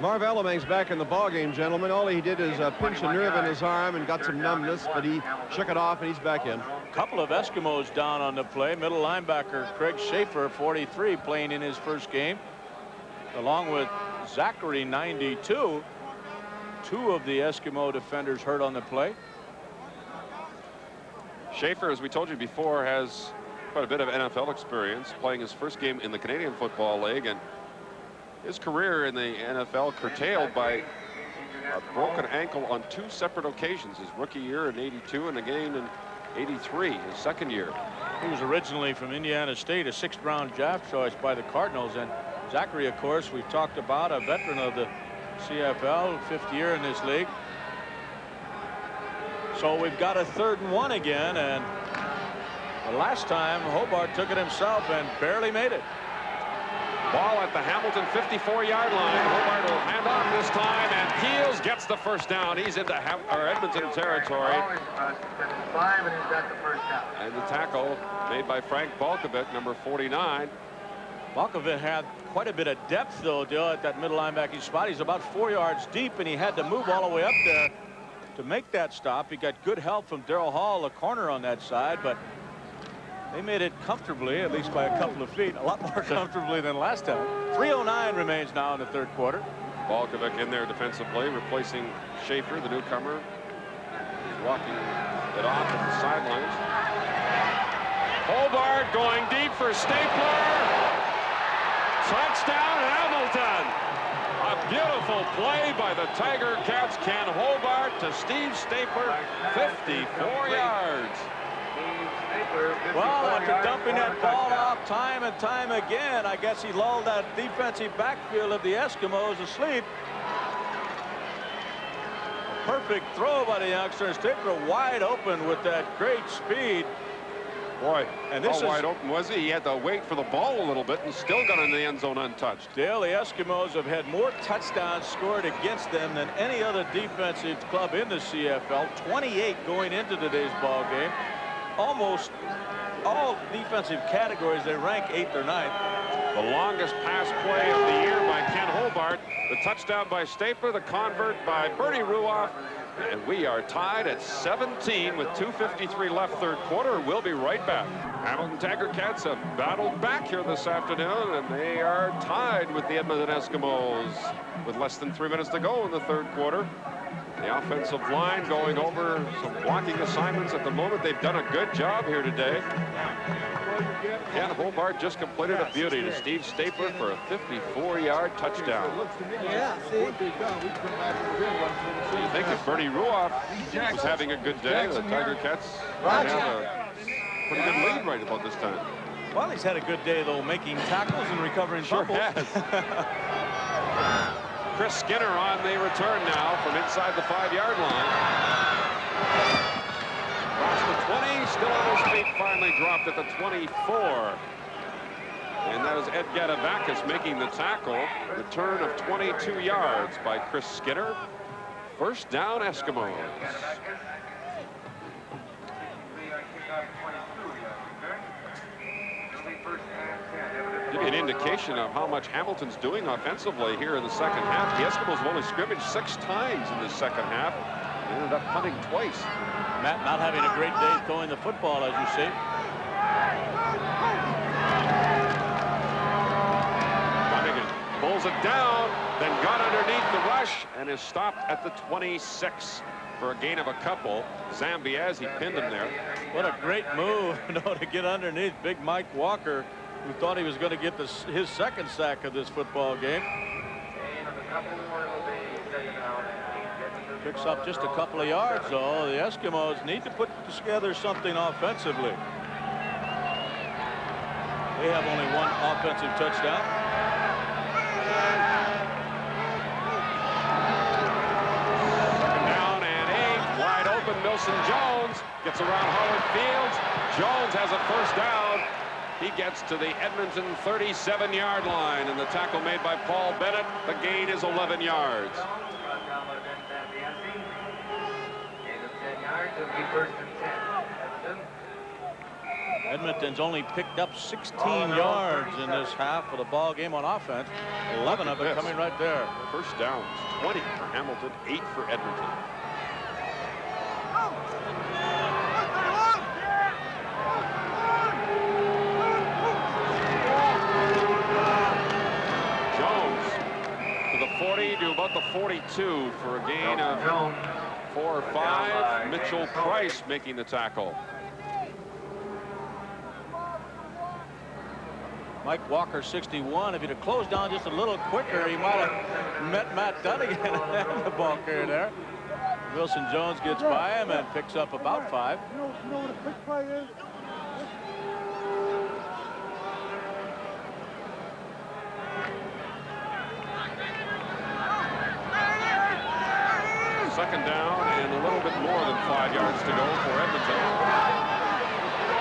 Marv Alamang's back in the ballgame, gentlemen. All he did is pinch a nerve in his arm and got some numbness, but he shook it off, and he's back in. A couple of Eskimos down on the play. Middle linebacker Craig Schaefer, 43, playing in his first game, along with Zachary, 92. 2 of the Eskimo defenders hurt on the play. Schaefer, as we told you before, has quite a bit of NFL experience, playing his first game in the Canadian Football League, and his career in the NFL curtailed by a broken ankle on 2 separate occasions. His rookie year in '82 and again in '83, his second year. He was originally from Indiana State, a 6th-round draft choice by the Cardinals. And Zachary, of course, we've talked about, a veteran of the CFL, 5th year in this league. So we've got a 3rd and 1 again, and the last time Hobart took it himself and barely made it. Ball at the Hamilton 54-yard line. Hobart will hand off this time, and Keels gets the first down. He's into Edmonton territory. And the tackle made by Frank Balkovic, number 49. Balkovic had quite a bit of depth, though, Dale, at that middle linebacking spot. He's about 4 yards deep, and he had to move all the way up there to make that stop. He got good help from Darrell Hall, the corner on that side, but they made it comfortably, at least by a couple of feet, a lot more comfortably than last time. 3:09 remains now in the 3rd quarter. Balkovic in there defensively, replacing Schaefer, the newcomer. He's walking it off at the sidelines. Hobart going deep for Stapler. Touchdown, Hamilton. A beautiful play by the Tiger Cats. Ken Hobart to Steve Stapler, 54 yards. Well, after dumping that ball off time and time again, I guess he lulled that defensive backfield of the Eskimos asleep. A perfect throw by the youngster. Stapler wide open with that great speed. Boy, and this how wide open was he? He had to wait for the ball a little bit and still got in the end zone untouched. Dale, the Eskimos have had more touchdowns scored against them than any other defensive club in the CFL. 28 going into today's ball game. Almost all defensive categories, they rank 8th or 9th. The longest pass play of the year by Ken Hobart. The touchdown by Stapler, the convert by Bernie Ruoff. And we are tied at 17 with 2:53 left, 3rd quarter. We'll be right back. Hamilton Tiger Cats have battled back here this afternoon, and they are tied with the Edmonton Eskimos with less than 3 minutes to go in the 3rd quarter. The offensive line going over some blocking assignments at the moment. They've done a good job here today. Ken Hobart just completed a beauty to Steve Stapler for a 54-yard touchdown. Yeah, see? So you think if Bernie Ruoff was having a good day, the Tiger Cats have a pretty good lead right about this time. Well, he's had a good day, though, making tackles and recovering fumbles. Chris Skinner on the return now from inside the 5-yard line. Across the 20, still on his feet, finally dropped at the 24. And that is Ed Gadavakis making the tackle. Return of 22 yards by Chris Skinner. First down, Eskimos. Give you an indication of how much Hamilton's doing offensively here in the second half. The Eskimos have only scrimmaged 6 times in the second half. They ended up punting twice. Matt not having a great day throwing the football, as you see. Dunnigan pulls it down, then got underneath the rush and is stopped at the 26 for a gain of a couple. Zambiaz, he pinned him there. What a great move, to get underneath big Mike Walker, who thought he was going to get his second sack of this football game. Picks up just a couple of yards, though. The Eskimos need to put together something offensively. They have only one offensive touchdown. Second down and 8. Wide open. Milson Jones gets around Howard Fields. Jones has a first down. He gets to the Edmonton 37-yard line, and the tackle made by Paul Bennett. The gain is 11 yards. Edmonton's only picked up 16 yards in this half of the ball game on offense. 11 of it coming right there. First downs, 20 for Hamilton, 8 for Edmonton. Jones to the 40 to about the 42 for a gain of 4 or 5. Mitchell Price making the tackle. Mike Walker, 61. If he'd have closed down just a little quicker, he might have met Matt Dunnigan and the ball carrier there. Wilson Jones gets by him and picks up about 5. You know what a quick play is? Second down and a little bit more than 5 yards to go for Edmonton.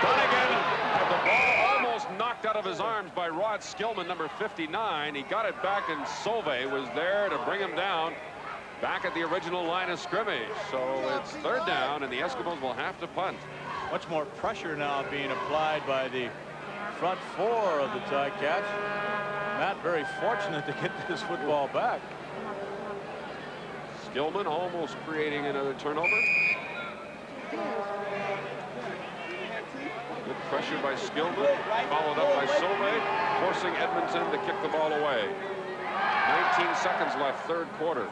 Dunnigan had the ball almost knocked out of his arms by Rod Skillman, number 59. He got it back, and Sauvé was there to bring him down back at the original line of scrimmage. So it's third down, and the Eskimos will have to punt. Much more pressure now being applied by the front 4 of the Ticats. Matt very fortunate to get this football back. Skillman almost creating another turnover. Good pressure by Skillman, followed up by Sauvé, forcing Edmonton to kick the ball away. 19 seconds left, third quarter.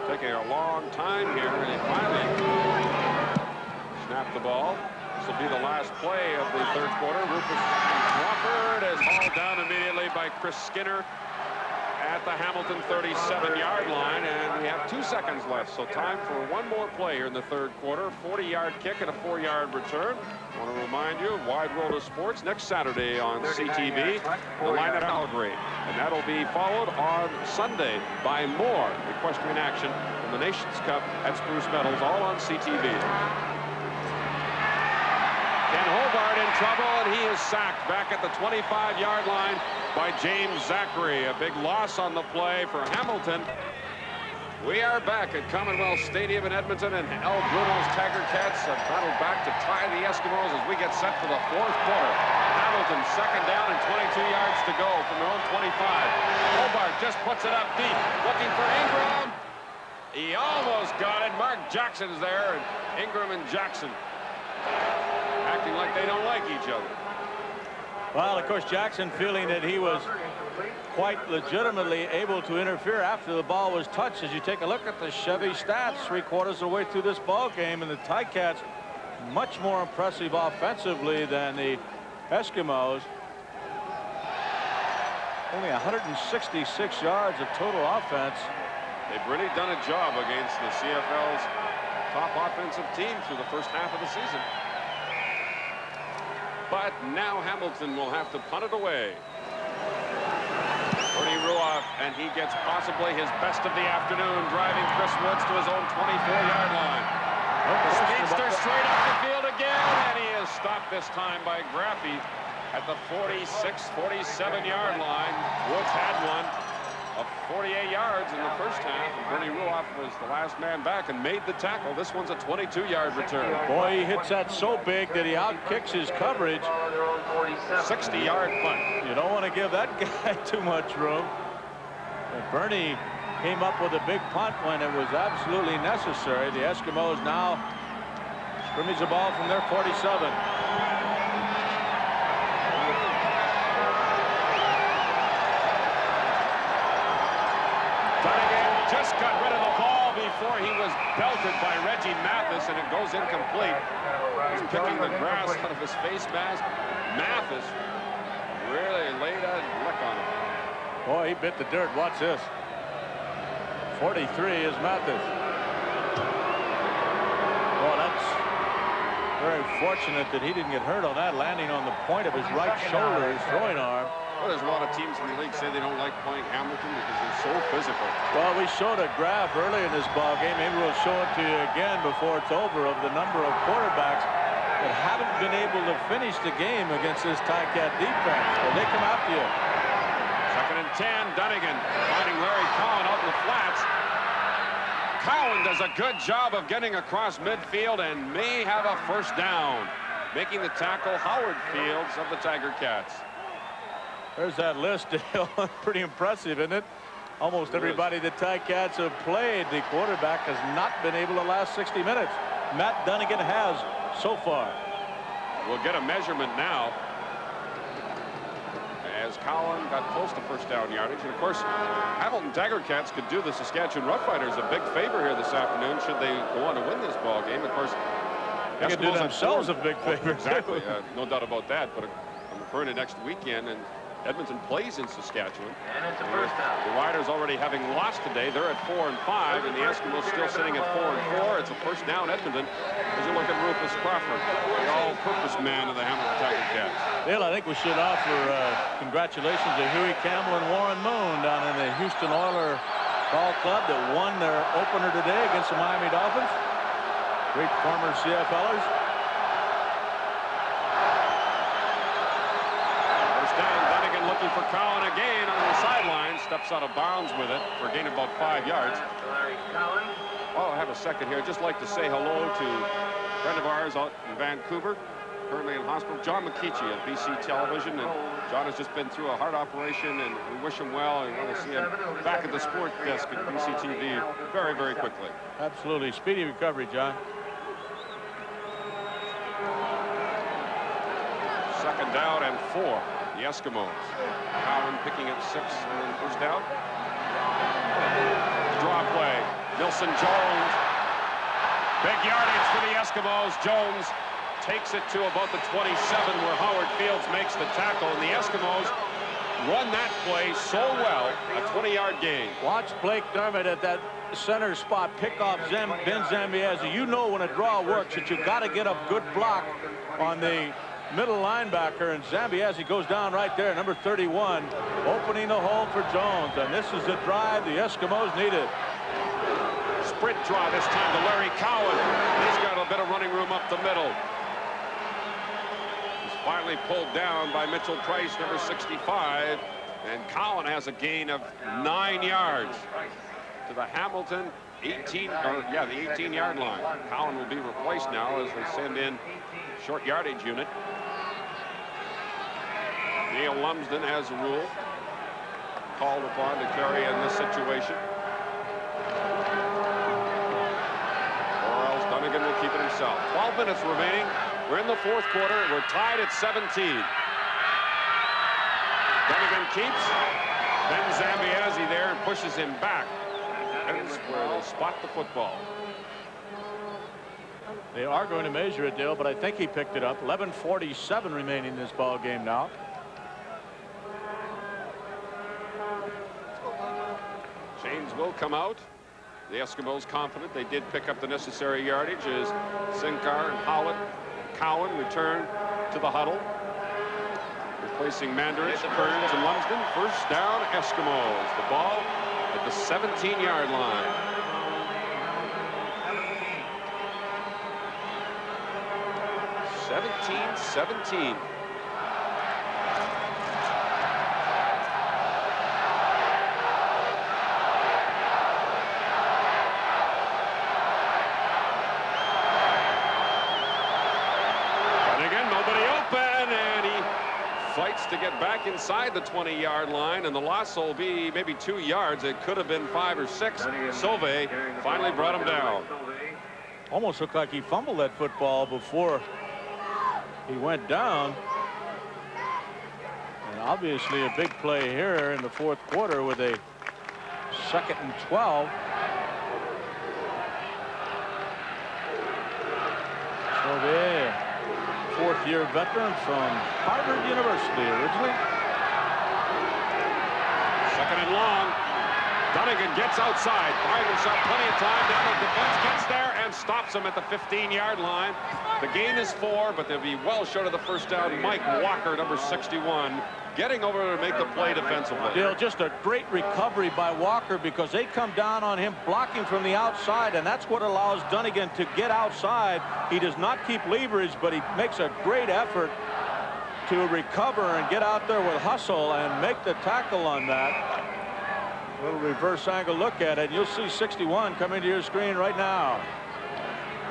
Taking a long time here, and he finally snapped the ball. This will be the last play of the third quarter. Rufus Crawford is hauled down immediately by Chris Skinner at the Hamilton 37-yard line, and we have 2 seconds left, so time for one more play here in the third quarter. 40-yard kick and a 4-yard return. I want to remind you of Wide World of Sports next Saturday on CTV, the line at Calgary, and that'll be followed on Sunday by more equestrian action from the Nations Cup at Spruce Meadows, all on CTV. Ken Hobart in trouble, and he is sacked back at the 25-yard line by James Zachary. A big loss on the play for Hamilton. We are back at Commonwealth Stadium in Edmonton, and El Bruno's Tiger Cats have battled back to tie the Eskimos as we get set for the fourth quarter. Hamilton second down and 22 yards to go from their own 25. Hobart just puts it up deep, looking for Ingram. He almost got it. Mark Jackson's there, and Ingram and Jackson acting like they don't like each other. Well, of course, Jackson feeling that he was quite legitimately able to interfere after the ball was touched. As you take a look at the Chevy stats, 3/4 of the way through this ball game, and the Ticats much more impressive offensively than the Eskimos. Only 166 yards of total offense. They've really done a job against the CFL's top offensive team through the first half of the season. But now Hamilton will have to punt it away. Bernie Ruoff, and he gets possibly his best of the afternoon, driving Chris Woods to his own 24-yard line. The speedster straight up the field again, and he is stopped this time by Graffey at the 46, 47-yard line. Woods had one of 48 yards in the first half, and Bernie Ruoff was the last man back and made the tackle. This one's a 22-yard return. Boy, he hits that so big that he outkicks his coverage. 60-yard punt. You don't want to give that guy too much room. And Bernie came up with a big punt when it was absolutely necessary. The Eskimos now scrimmage the ball from their 47. Just got rid of the ball before he was belted by Reggie Mathis, and it goes incomplete. He's picking the grass out of his face mask. Mathis really laid a lick on him. Boy, he bit the dirt. Watch this. 43 is Mathis. Well, that's very fortunate that he didn't get hurt on that, landing on the point of his right shoulder, his throwing arm. Well, there's a lot of teams in the league say they don't like playing Hamilton because they're so physical. Well, we showed a graph early in this ball game. Maybe we'll show it to you again before it's over, of the number of quarterbacks that haven't been able to finish the game against this Ticat defense. Well, they come after you. 2nd and 10. Dunnigan finding Larry Cowan out in the flats. Cowan does a good job of getting across midfield and may have a first down. Making the tackle, Howard Fields of the Tiger Cats. There's that list, Dale. Pretty impressive, isn't it? Almost everybody the Ticats have played, the quarterback has not been able to last 60 minutes. Matt Dunnigan has so far. We'll get a measurement now as Cowan got close to first down yardage. And of course, Hamilton Tiger Cats could do the Saskatchewan Roughriders a big favor here this afternoon should they go on to win this ball game. Of course, they could do themselves a big favor. Exactly, no doubt about that. But I'm referring to next weekend, and Edmonton plays in Saskatchewan. And it's a first down. The Riders already having lost today. They're at 4-5, and the Eskimos still sitting at 4-4. It's a first down, Edmonton. As you look at Rufus Crawford, the all-purpose man of the Hamilton Tiger Cats. Dale, I think we should offer congratulations to Huey Campbell and Warren Moon down in the Houston Oilers Ball Club that won their opener today against the Miami Dolphins. Great former CFLers. Looking for Cowan again on the sideline. Steps out of bounds with it for a gain of about 5 yards. Oh, I have a second here. I'd just like to say hello to a friend of ours out in Vancouver, currently in hospital, John McKeechee of BC Television. And John has just been through a heart operation, and we wish him well. And want to see him back at the sport desk at BC TV very, very quickly. Absolutely. Speedy recovery, John. 2nd down and 4. The Eskimos. Cowan picking up 6 and then first down. Draw play. Nilson Jones. Big yardage for the Eskimos. Jones takes it to about the 27 where Howard Fields makes the tackle, and the Eskimos run that play so well. A 20-yard gain. Watch Blake Dermott at that center spot pick off Ben Zambiasi. You know when a draw works that you got to get a good block on the middle linebacker, and Zambiasi goes down right there, number 31, opening the hole for Jones. And this is the drive the Eskimos needed. Sprint draw this time to Larry Cowan. He's got a bit of running room up the middle. He's finally pulled down by Mitchell Price, number 65, and Cowan has a gain of 9 yards to the Hamilton the 18-yard line. Cowan will be replaced now as they send in short yardage unit. Neil Lumsden has a rule called upon to carry in this situation, or else Dunnigan will keep it himself. 12 minutes remaining. We're in the 4th quarter. We're tied at 17. Dunnigan keeps. Then Zambiasi there and pushes him back. That's where they spot the football. They are going to measure it, Dale, but I think he picked it up. 11:47 remaining in this ball game now. Chains will come out. The Eskimos confident they did pick up the necessary yardage as Sinkar and Howlett and Cowan return to the huddle. Replacing Mandarich, Kearns, and Lumsden. First down, Eskimos. The ball at the 17-yard line. (17-17). Fights to get back inside the 20-yard line, and the loss will be maybe 2 yards. It could have been 5 or 6. Sauvé finally brought him down. Almost looked like he fumbled that football before he went down. And obviously a big play here in the fourth quarter with a 2nd and 12. Sauvé, fourth-year veteran from Harvard University originally. 2nd and long. Dunnigan gets outside, buying himself plenty of time. Now the defense gets there and stops him at the 15-yard line. The gain is 4, but they'll be well short of the first down. Mike Walker, number 61, getting over to make the play defensively. Dale, just a great recovery by Walker because they come down on him blocking from the outside, and that's what allows Dunnigan to get outside. He does not keep leverage, but he makes a great effort to recover and get out there with hustle and make the tackle on that. Little reverse angle look at it. You'll see 61 coming to your screen right now.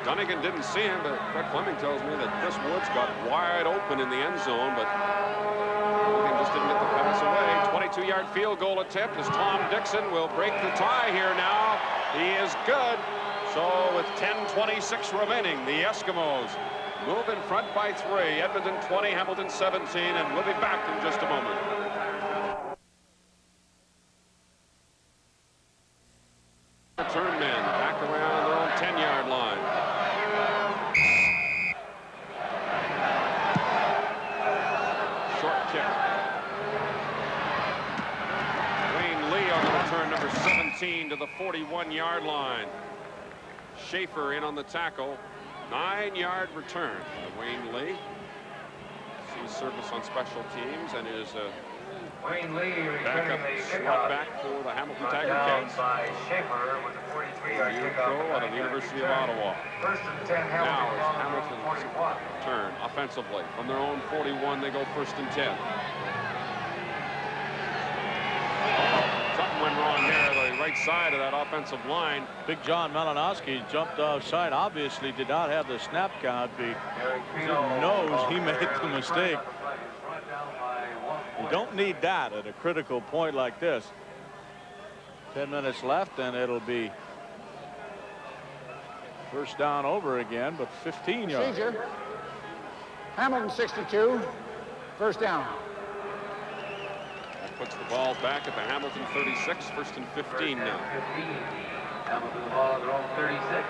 Dunnigan didn't see him, but Fred Fleming tells me that Chris Woods got wide open in the end zone, but Dunnigan just didn't get the pass away. 22-yard field goal attempt as Tom Dixon will break the tie here now. He is good. So with 10:26 remaining, the Eskimos move in front by 3. Edmonton 20, Hamilton 17, and we'll be back in just a moment. Return men back around their own 10-yard line. Short kick. Wayne Lee on the return, number 17, to the 41-yard line. Schaefer in on the tackle. 9-yard return by Wayne Lee. Sees service on special teams and is Wayne Lee backup returning the slot kickoff. back for the Hamilton Tiger Down Cats. by Schaefer with a 43-yard kickoff. Pro out of the University of Ottawa. First and 10, Now Hamilton it's on their own Hamilton's 41. turn offensively. From their own 41, they go 1st and 10. Something went wrong here, the right side of that offensive line. Big John Malinowski jumped offside. Obviously did not have the snap count. He knows he made the mistake. You don't need that at a critical point like this. 10 minutes left, and it'll be first down over again, but 15 yards. Procedure. Hamilton 62. First down. That puts the ball back at the Hamilton 36, 1st and 15 now. Hamilton the ball at their own 36.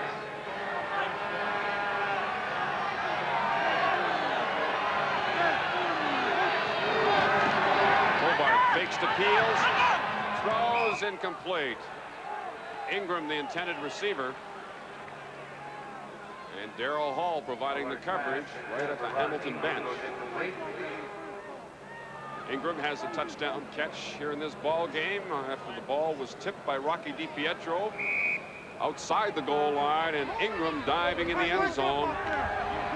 Fakes to Peels, throws incomplete. Ingram, the intended receiver, and Darrell Hall providing the coverage right at the Hamilton bench. Ingram has a touchdown catch here in this ball game after the ball was tipped by Rocky DiPietro outside the goal line, and Ingram diving in the end zone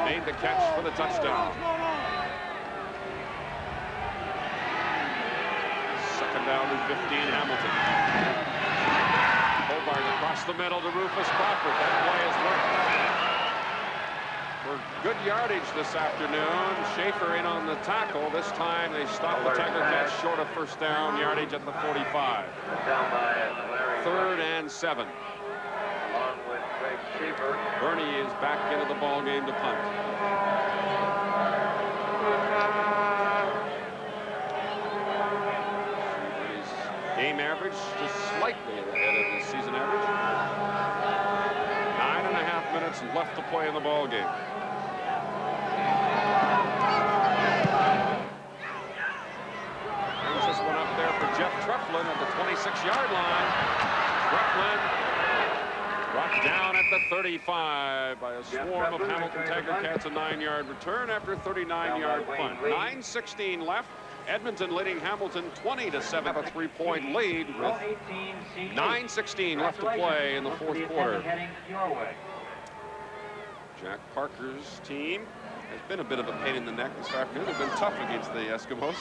made the catch for the touchdown. Down to 15, Hamilton. Hobart across the middle to Rufus Crawford. That play has worked for good yardage this afternoon. Schaefer in on the tackle. This time they stopped the Tiger Cats short of first down yardage at the 45. 3rd and 7. Along with Greg Schaefer. Bernie is back into the ball game to punt. Game average just slightly ahead of the season average. 9.5 minutes minutes left to play in the ball game. There's this one up there for Jeff Treflin at the 26-yard line. Treflin brought down at the 35 by a swarm of Hamilton Tiger Cats. A 9-yard return after a 39-yard punt. 9:16 left. Edmonton leading Hamilton 20-7. Have a 3-point lead with 9:16 left to play in the fourth quarter. Jack Parker's team has been a bit of a pain in the neck this afternoon. They've been tough against the Eskimos.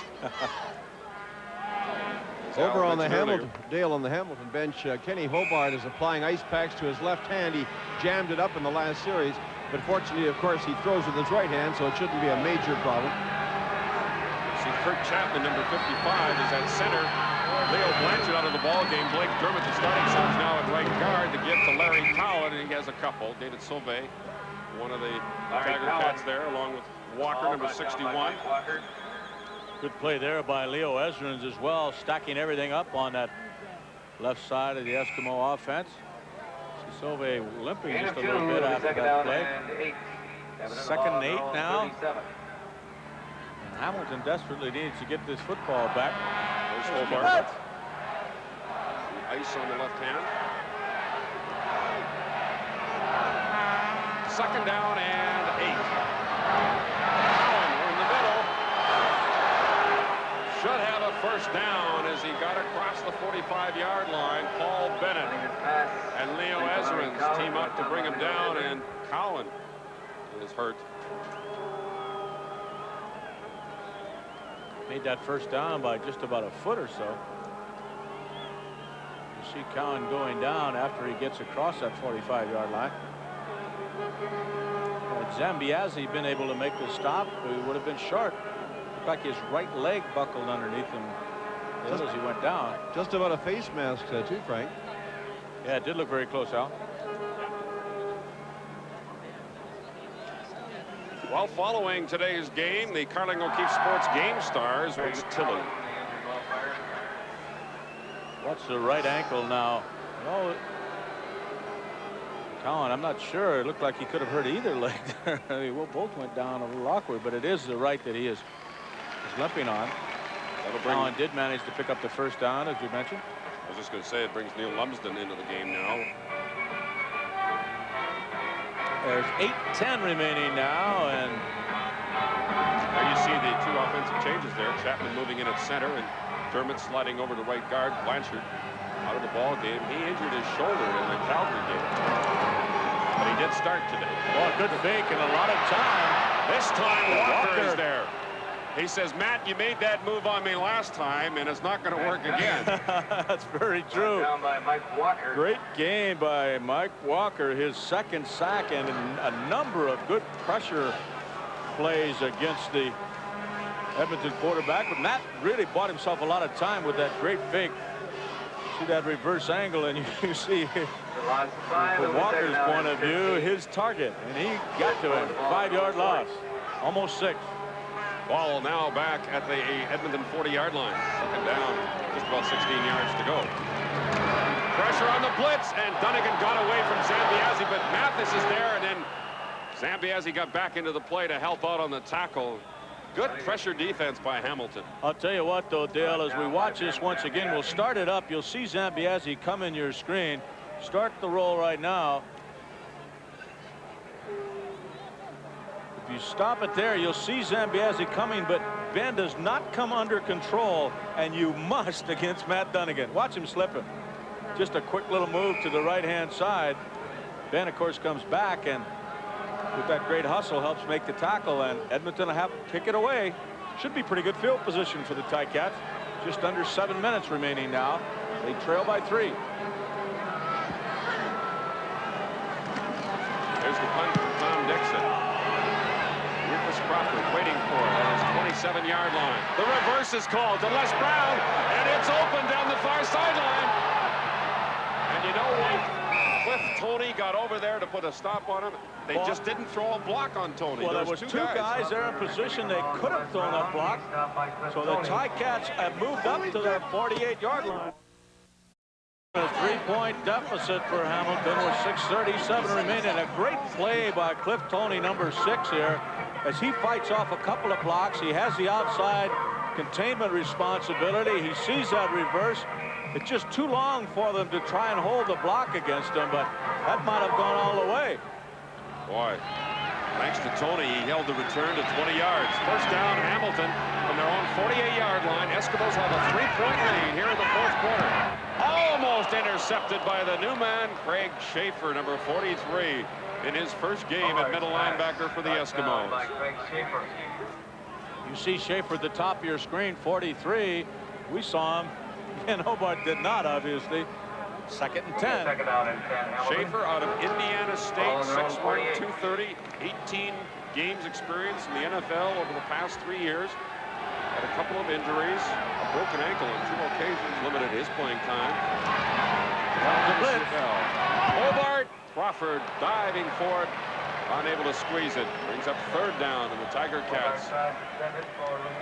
Over on the Hamilton, Dale on the Hamilton bench, Kenny Hobart is applying ice packs to his left hand. He jammed it up in the last series, but fortunately, of course, he throws with his right hand, so it shouldn't be a major problem. See, Kurt Chapman, number 55, is at center. Leo Blanchard out of the ball game. Blake Dermott, the starting subs now at right guard to give to Larry Cowan, and he has a couple. David Sauvé, one of the Tiger Cats there, along with Walker, number 61. Good play there by Leo Ezrins as well, stacking everything up on that left side of the Eskimo offense. Sauvé limping just a little bit after that play. 2nd and 8 now. And Hamilton desperately needs to get this football back. There's Hobart. Ice on the left hand. 2nd down and 8. Cowan in the middle. Should have a first down as he got across the 45-yard line. Paul Bennett and Leo Ezrins team up to bring him down, and Cowan is hurt. Made that first down by just about a foot or so. You see Cowan going down after he gets across that 45-yard line. Had Zambiazzi been able to make the stop, he would have been short. Looked like his right leg buckled underneath him as he went down. Just about a face mask, too, Frank. Yeah, it did look very close, Al. Well, following today's game, the Carling O'Keefe Sports Game Stars was Tilly. What's the right ankle now? No, Cowan, I'm not sure. It looked like he could have hurt either leg there. Well, both went down a little awkward, but it is the right that he is limping on. Cowan did manage to pick up the first down, as you mentioned. I was just going to say, it brings Neil Lumsden into the game now. There's 8:10 remaining now, and there you see the two offensive changes there. Chapman moving in at center, and Dermott sliding over to right guard. Blanchard out of the ball game. He injured his shoulder in the Calgary game, but he did start today. Well, good fake and a lot of time. This time Walker is there. He says, Matt, you made that move on me last time, and it's not going to work again. That's very true. Down by Mike Walker. Great game by Mike Walker, his 2nd sack, and a number of good pressure plays against the Edmonton quarterback. But Matt really bought himself a lot of time with that great fake. See that reverse angle, and you see from Walker's point of view, his target, and he got to him. 5-yard loss, almost 6. Ball now back at the Edmonton 40-yard line. 2nd down, just about 16 yards to go. Pressure on the blitz, and Dunnigan got away from Zambiazzi, but Mathis is there, and then Zambiazzi got back into the play to help out on the tackle. Good pressure defense by Hamilton. I'll tell you what, though, Dale, as we watch this once again, we'll start it up. You'll see Zambiazzi come in your screen. Start the roll right now. If you stop it there, you'll see Zambiazzi coming, but Ben does not come under control, and you must against Matt Dunnigan. Watch him slip it. Just a quick little move to the right-hand side. Ben, of course, comes back, and with that great hustle helps make the tackle, and Edmonton will have to pick it away. Should be pretty good field position for the Ticats. Just under 7 minutes remaining now. They trail by 3. There's the punt from Tom Dixon. Rufus Crawford waiting for it at his 27-yard line. The reverse is called to Les Brown, and it's open down the far sideline. And you know what? Cliff Tony got over there to put a stop on him. They just didn't throw a block on Tony. Well, there was two guys there in position. They could have thrown a block. So the Ticats have moved up to their 48-yard line. A 3-point deficit for Hamilton with 6:37 remaining. A great play by Cliff Toney, number 6 here, as he fights off a couple of blocks. He has the outside containment responsibility. He sees that reverse. It's just too long for them to try and hold the block against him, but that might have gone all the way. Boy, thanks to Toney, he held the return to 20 yards. First down, Hamilton from their own 48-yard line. Eskimos have a 3-point lead here in the fourth quarter. Almost intercepted by the new man, Craig Schaefer, number 43, in his first game at middle linebacker for the Eskimos. You see Schaefer at the top of your screen, 43. We saw him. Ken Hobart did not, obviously. Second and 10. Schaefer out of Indiana State, 6'1", 230, 18 games experience in the NFL over the past 3 years. Had a couple of injuries, a broken ankle on 2 occasions, limited his playing time. Hobart, Crawford diving for it, unable to squeeze it. Brings up 3rd down, and the Tiger Cats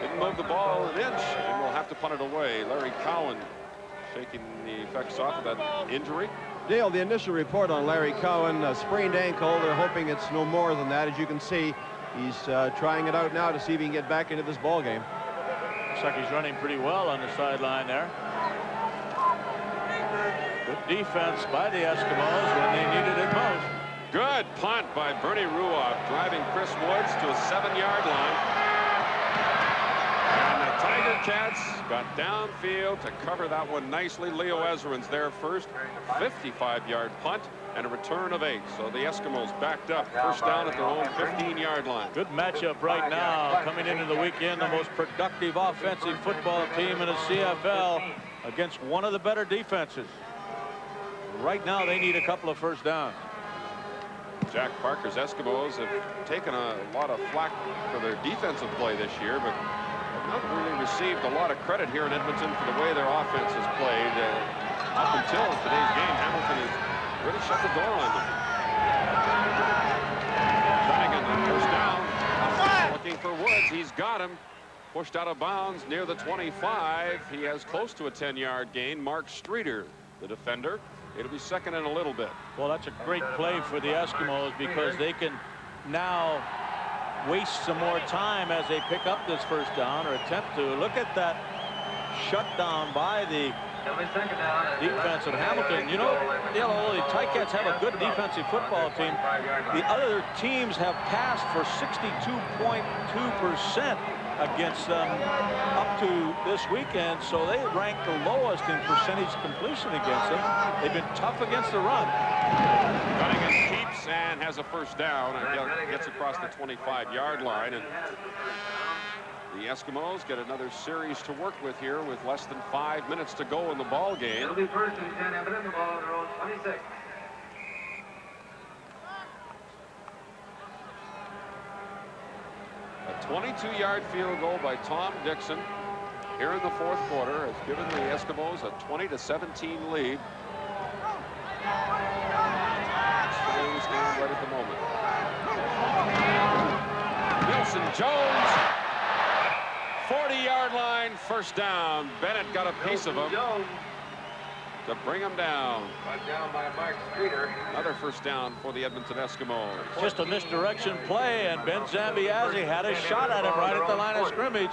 didn't move the ball an inch, and will have to punt it away. Larry Cowan shaking the effects off of that injury. Dale, the initial report on Larry Cowan, a sprained ankle. They're hoping it's no more than that. As you can see, he's trying it out now to see if he can get back into this ball game. Looks like he's running pretty well on the sideline there. Good defense by the Eskimos when they needed it most. Good punt by Bernie Ruoff, driving Chris Woods to a 7-yard line. And the Tiger Cats got downfield to cover that one nicely. Leo Ezrin's there first. 55-yard punt and a return of 8. So the Eskimos backed up. First down at their own 15-yard line. Good matchup right now. Coming into the weekend, the most productive offensive football team in the CFL against one of the better defenses. Right now, they need a couple of first downs. Jack Parker's Eskimos have taken a lot of flack for their defensive play this year, but have not really received a lot of credit here in Edmonton for the way their offense has played. Up until today's game, Hamilton has really shut the door on them. Flanagan, first down. Looking for Woods. He's got him. Pushed out of bounds near the 25. He has close to a 10-yard gain. Mark Streeter, the defender. It'll be second in a little bit. Well, that's a great play for the Eskimos because they can now waste some more time as they pick up this first down or attempt to. Look at that shutdown by the defense of Hamilton. You know, although the Ticats have a good defensive football team, the other teams have passed for 62.2% against them up to this weekend, so they rank the lowest in percentage completion against them. They've been tough against the run. Cunningham keeps and has a first down and gets across the 25-yard line. And the Eskimos get another series to work with here with less than 5 minutes to go in the ball game. It'll be first and 10, Edmonton, the ball on their own 26. A 22-yard field goal by Tom Dixon here in the fourth quarter has given the Eskimos a 20-17 lead. That's the way we stand right at the moment. Wilson Jones, 40-yard line, first down. Bennett got a piece of him to bring him down. Down by Mark Streeter. Another first down for the Edmonton Eskimos. Just a misdirection play, and Ben Zambiazzi had a shot at him right at the line of scrimmage.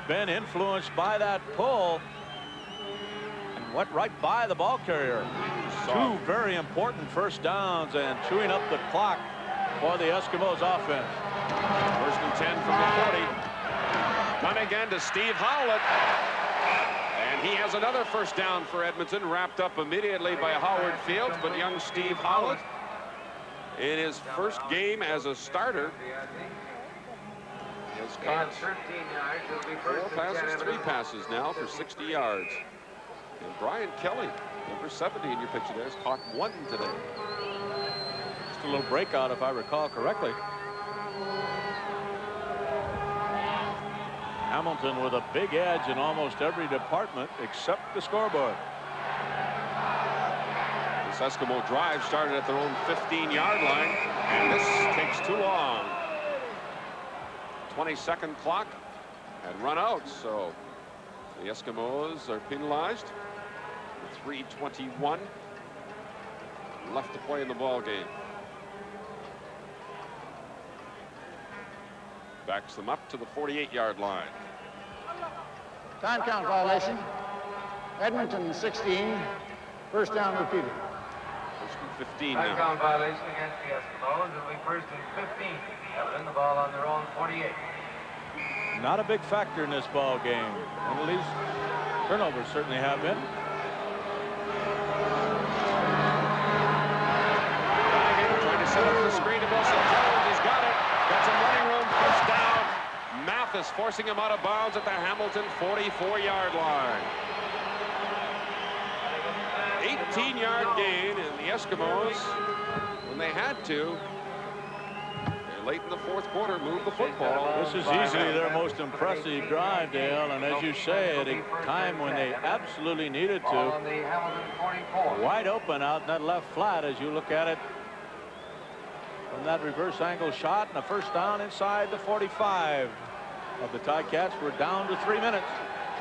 Ben, influenced by that pull, and went right by the ball carrier. Two very important first downs and chewing up the clock for the Eskimos offense. First and 10 from the 40. Done again to Steve Howlett. And he has another first down for Edmonton, wrapped up immediately by Howard Fields, but young Steve Howlett, in his first game as a starter, has caught 4 passes, 3 passes now for 60 yards. And Brian Kelly, number 70 in your picture there, has caught 1 today. Just a little breakout, if I recall correctly. Hamilton with a big edge in almost every department except the scoreboard. This Eskimo drive started at their own 15-yard line, and this takes too long. 20-second clock had run out, so the Eskimos are penalized. 3:21 left to play in the ball game. Backs them up to the 48-yard line. Time count violation. Edmonton 16. First down repeated. First and 15 Time now. count violation against the Eskimos. It'll be first and 15. Having the ball on their own 48. Not a big factor in this ball game. Penalties, turnovers certainly have been. Donegan trying to set up the screen to Wilson Jones. He's got it. Got some running room. First down. Mathis forcing him out of bounds at the Hamilton 44-yard line. 18-yard gain, and the Eskimos, when they had to, late in the fourth quarter, moved the football. This is easily their most impressive drive, Dale, and as you say, at a time when they absolutely needed to. On the Hamilton 44. Wide open out in that left flat as you look at it from that reverse angle shot, and a first down inside the 45 of the Ticats. We're down to 3 minutes.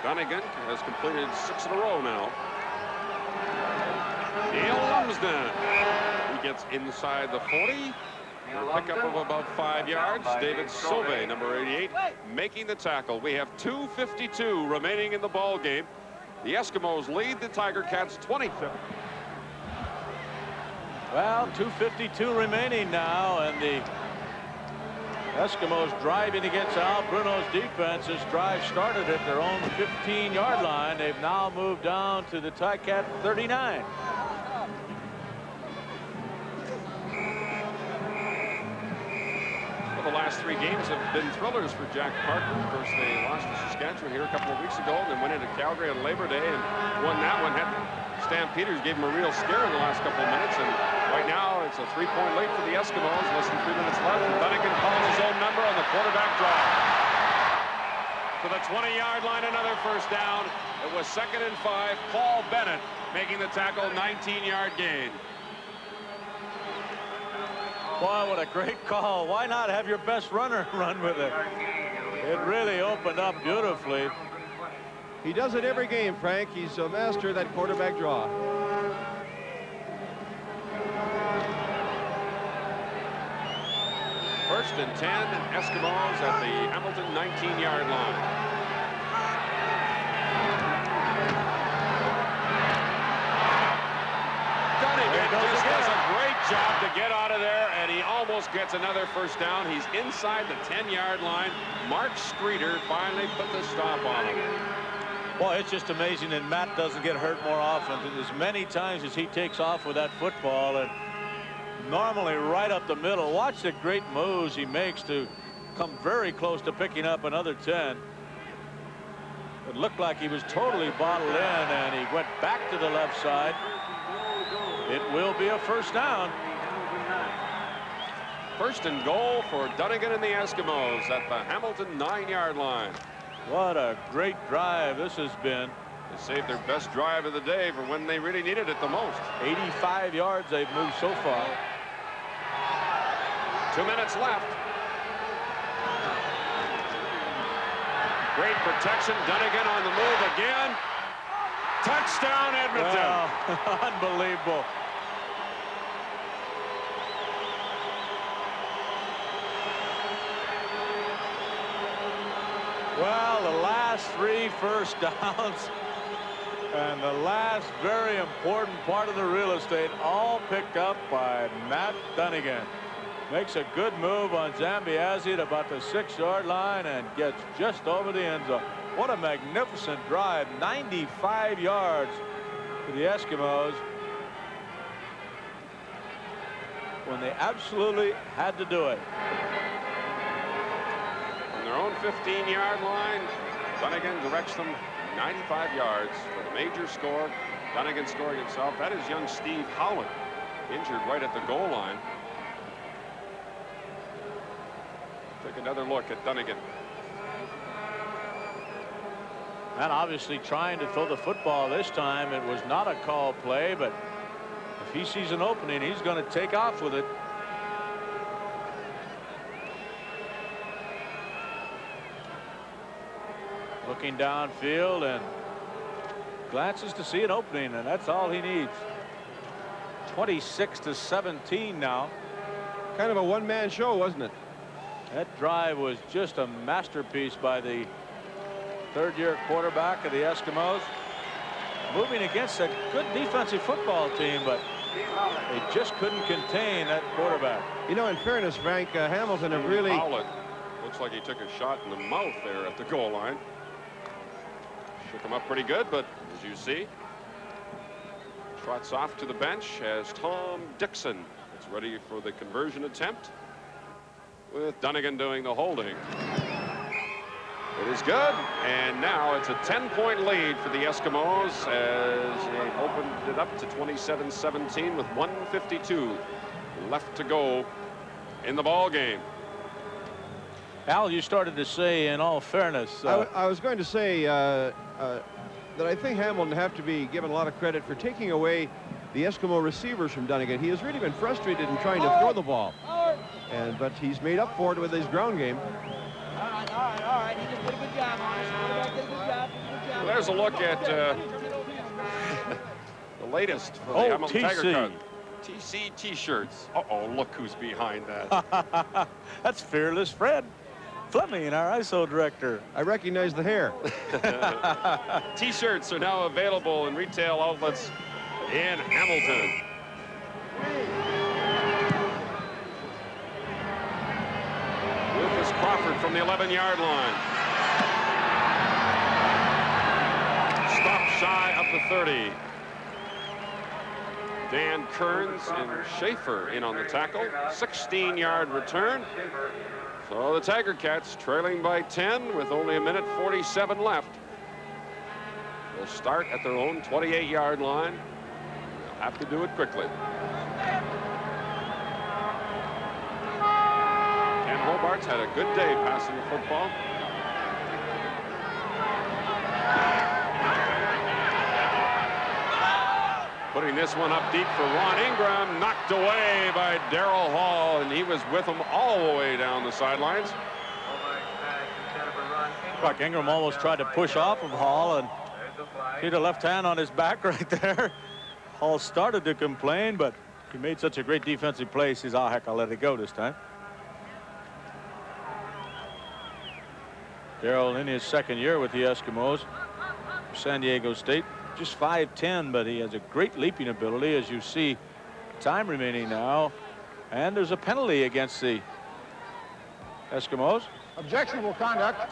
Donegan has completed 6 in a row now. Neil Lumsden. He gets inside the 40. A pickup of about 5 yards. David Sauvé, number 88, making the tackle. We have 2:52 remaining in the ball game. The Eskimos lead the Tiger Cats 27. Well, 2:52 remaining now, and the Eskimos driving against Al Bruno's defense. This drive started at their own 15-yard line. They've now moved down to the Ticat 39. The last 3 games have been thrillers for Jack Parker. Of course, they lost to Saskatchewan here a couple of weeks ago, and then went into Calgary on Labor Day and won that one. Had Stampeders gave them a real scare in the last couple of minutes, and right now it's a 3-point lead for the Eskimos. Less than 3 minutes left, and Donegan calling his own number on the quarterback draw. To the 20-yard line, another first down. It was 2nd and 5. Paul Bennett making the tackle, 19-yard gain. Boy, what a great call. Why not have your best runner run with it? It really opened up beautifully. He does it every game, Frank. He's a master of that quarterback draw. First and 10, Eskimos at the Hamilton 19-yard line. Just does a great job to get out of there, and he almost gets another first down. He's inside the 10-yard line. Mark Streeter finally put the stop on him. Boy, it's just amazing that Matt doesn't get hurt more often. As many times as he takes off with that football, and normally right up the middle. Watch the great moves he makes to come very close to picking up another 10. It looked like he was totally bottled in, and he went back to the left side. It will be a first down. First and goal for Donegan and the Eskimos at the Hamilton 9-yard line. What a great drive this has been. They saved their best drive of the day for when they really needed it the most. 85 yards they've moved so far. 2 minutes left. Great protection. Donegan on the move again. Touchdown, Edmonton. Well, unbelievable. Well, the last 3 first downs and the last very important part of the real estate all picked up by Matt Donegan. Makes a good move on Zambiasi at about the 6-yard line and gets just over the end zone. What a magnificent drive. 95 yards to the Eskimos when they absolutely had to do it. On their own 15-yard line, Donegan directs them 95 yards for the major score. Donegan scoring himself. That is young Steve Howland, injured right at the goal line. Take another look at Donegan. And obviously trying to throw the football this time. It was not a call play, but if he sees an opening, he's going to take off with it. Looking downfield, and glances to see an opening, and that's all he needs. 26-17 now. Kind of a one-man show, wasn't it? That drive was just a masterpiece by the third-year quarterback of the Eskimos, moving against a good defensive football team, but they just couldn't contain that quarterback. You know, in fairness, Frank, Hamilton have really... Howlett looks like he took a shot in the mouth there at the goal line. Shook him up pretty good, but as you see, trots off to the bench as Tom Dixon is ready for the conversion attempt, with Dunnigan doing the holding. It is good, and now it's a 10-point lead for the Eskimos as they opened it up to 27-17 with 1:52 left to go in the ball game. Al, you started to say, in all fairness, I was going to say that I think Hamilton have to be given a lot of credit for taking away the Eskimo receivers from Dunnigan. He has really been frustrated in trying to throw the ball, but he's made up for it with his ground game. All right. He just did a good job, Morris. Did a good job. Well, there's a look at the latest for the Hamilton Tiger TC. Cubs. TC T-shirts. Uh-oh, look who's behind that. That's Fearless Fred Fleming, our ISO director. I recognize the hair. T-shirts are now available in retail outlets in Hamilton. Rufus Crawford from the 11-yard line. Stop shy of the 30. Dan Kearns and Schaefer in on the tackle. 16-yard return. So the Tiger Cats trailing by 10 with only 1:47 left. They'll start at their own 28-yard line. They'll have to do it quickly. Ken Hobart's had a good day passing the football. Putting this one up deep for Ron Ingram, knocked away by Darrell Hall, and he was with him all the way down the sidelines. Buck Ingram almost tried to push off of Hall, and see the left hand on his back right there. Hall started to complain, but he made such a great defensive play. He says, oh, heck, I'll let it go this time. Darrell in his second year with the Eskimos, San Diego State. Just 5'10", but he has a great leaping ability, as you see. Time remaining now, and there's a penalty against the Eskimos. Objectionable conduct.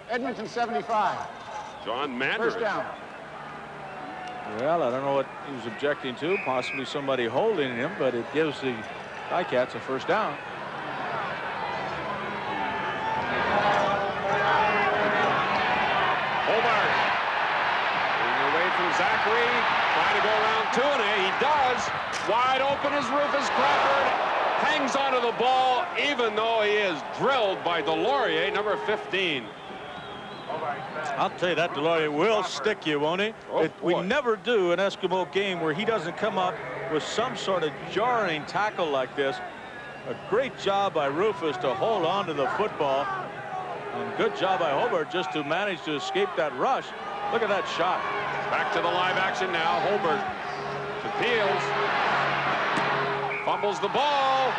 Edmonton 75. John Mandarin. First down. Well, I don't know what he was objecting to, possibly somebody holding him, but it gives the Ticats a first down. Hobart moving away from Zachary, trying to go around Tuna. He does. Wide open is Rufus Crawford. Hangs onto the ball, even though he is drilled by Delorier, number 15. I'll tell you, that Delorier will stick you, won't he? Oh, We boy. never do an Eskimo game where he doesn't come up with some sort of jarring tackle like this. A great job by Rufus to hold on to the football. And good job by Hobart just to manage to escape that rush. Look at that shot. Back to the live action now. Hobart to Peels. Fumbles the ball.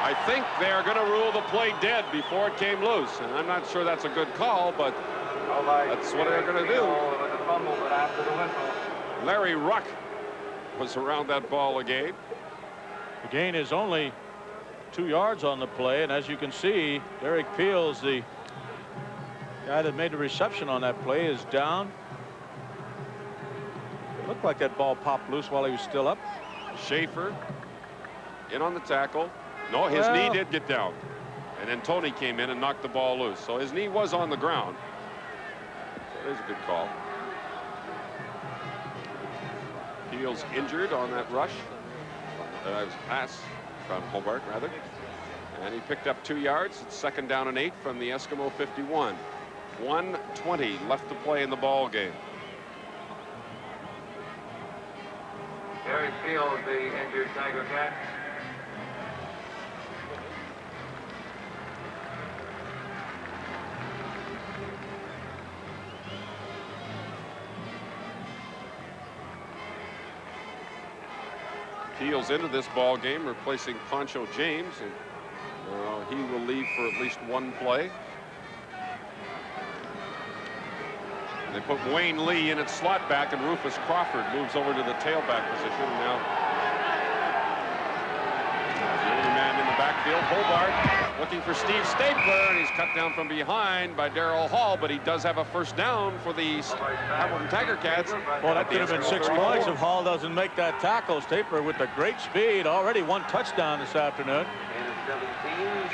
I think they are going to rule the play dead before it came loose. And I'm not sure that's a good call, but that's what they're going to do. Larry Ruck was around that ball again. The gain is only 2 yards on the play, and as you can see, Derek Peels, the guy that made the reception on that play, is down. It looked like that ball popped loose while he was still up. Schaefer in on the tackle. No, his knee did get down. And then Tony came in and knocked the ball loose. So his knee was on the ground. So it is a good call. Peels injured on that rush. That was a pass from Hobart, rather. And he picked up 2 yards. It's second down and 8 from the Eskimo 51. 1:20 left to play in the ball game. Gary Field, the injured Tiger Cat. Peels into this ball game, replacing Poncho James, and he will leave for at least one play. They put Wayne Lee in at slot back, and Rufus Crawford moves over to the tailback position. Now, the only man in the backfield, Hobart, looking for Steve Stapler, and he's cut down from behind by Darrell Hall, but he does have a first down for the Hamilton Tiger Cats. Well, that could have been 6 points if Hall doesn't make that tackle. Stapler with the great speed, already 1 touchdown this afternoon.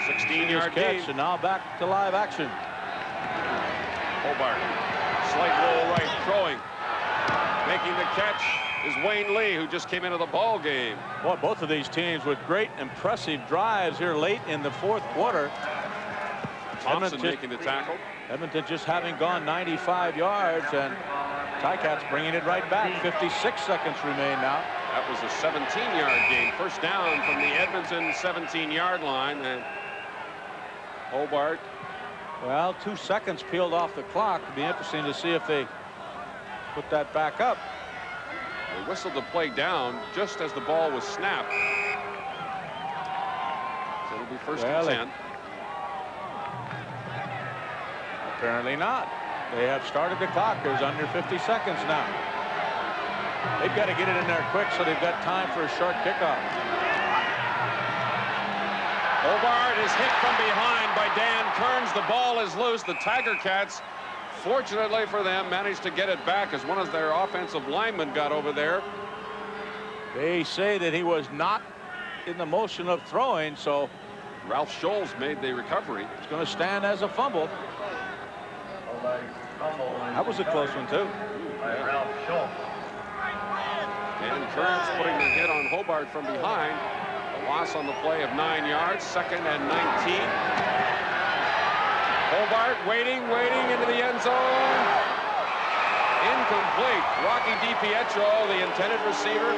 16-yard catch, gain. and now back to live action. Hobart, slight roll right, throwing. Making the catch is Wayne Lee, who just came into the ball game. Boy, both of these teams with great, impressive drives here late in the 4th quarter. Thompson making the tackle. Edmonton just having gone 95 yards, and Ticats bringing it right back. 56 seconds remain now. That was a 17-yard gain. First down from the Edmonton 17-yard line. And Hobart. Well, 2 seconds peeled off the clock. It'll be interesting to see if they put that back up. They whistled the play down just as the ball was snapped. So it'll be first and 10. Apparently not. They have started the clock. There's under 50 seconds now. They've got to get it in there quick, so they've got time for a short kickoff. Hobart is hit from behind by Dan Kearns. The ball is loose. The Tiger Cats, fortunately for them, managed to get it back as one of their offensive linemen got over there. They say that he was not in the motion of throwing, so Ralph Scholes made the recovery. It's going to stand as a fumble. That was a close one, too. Ralph Schultz. Dan Kearns putting the hit on Hobart from behind. A loss on the play of 9 yards, 2nd and 19. Hobart waiting into the end zone. Incomplete. Rocky DiPietro, the intended receiver.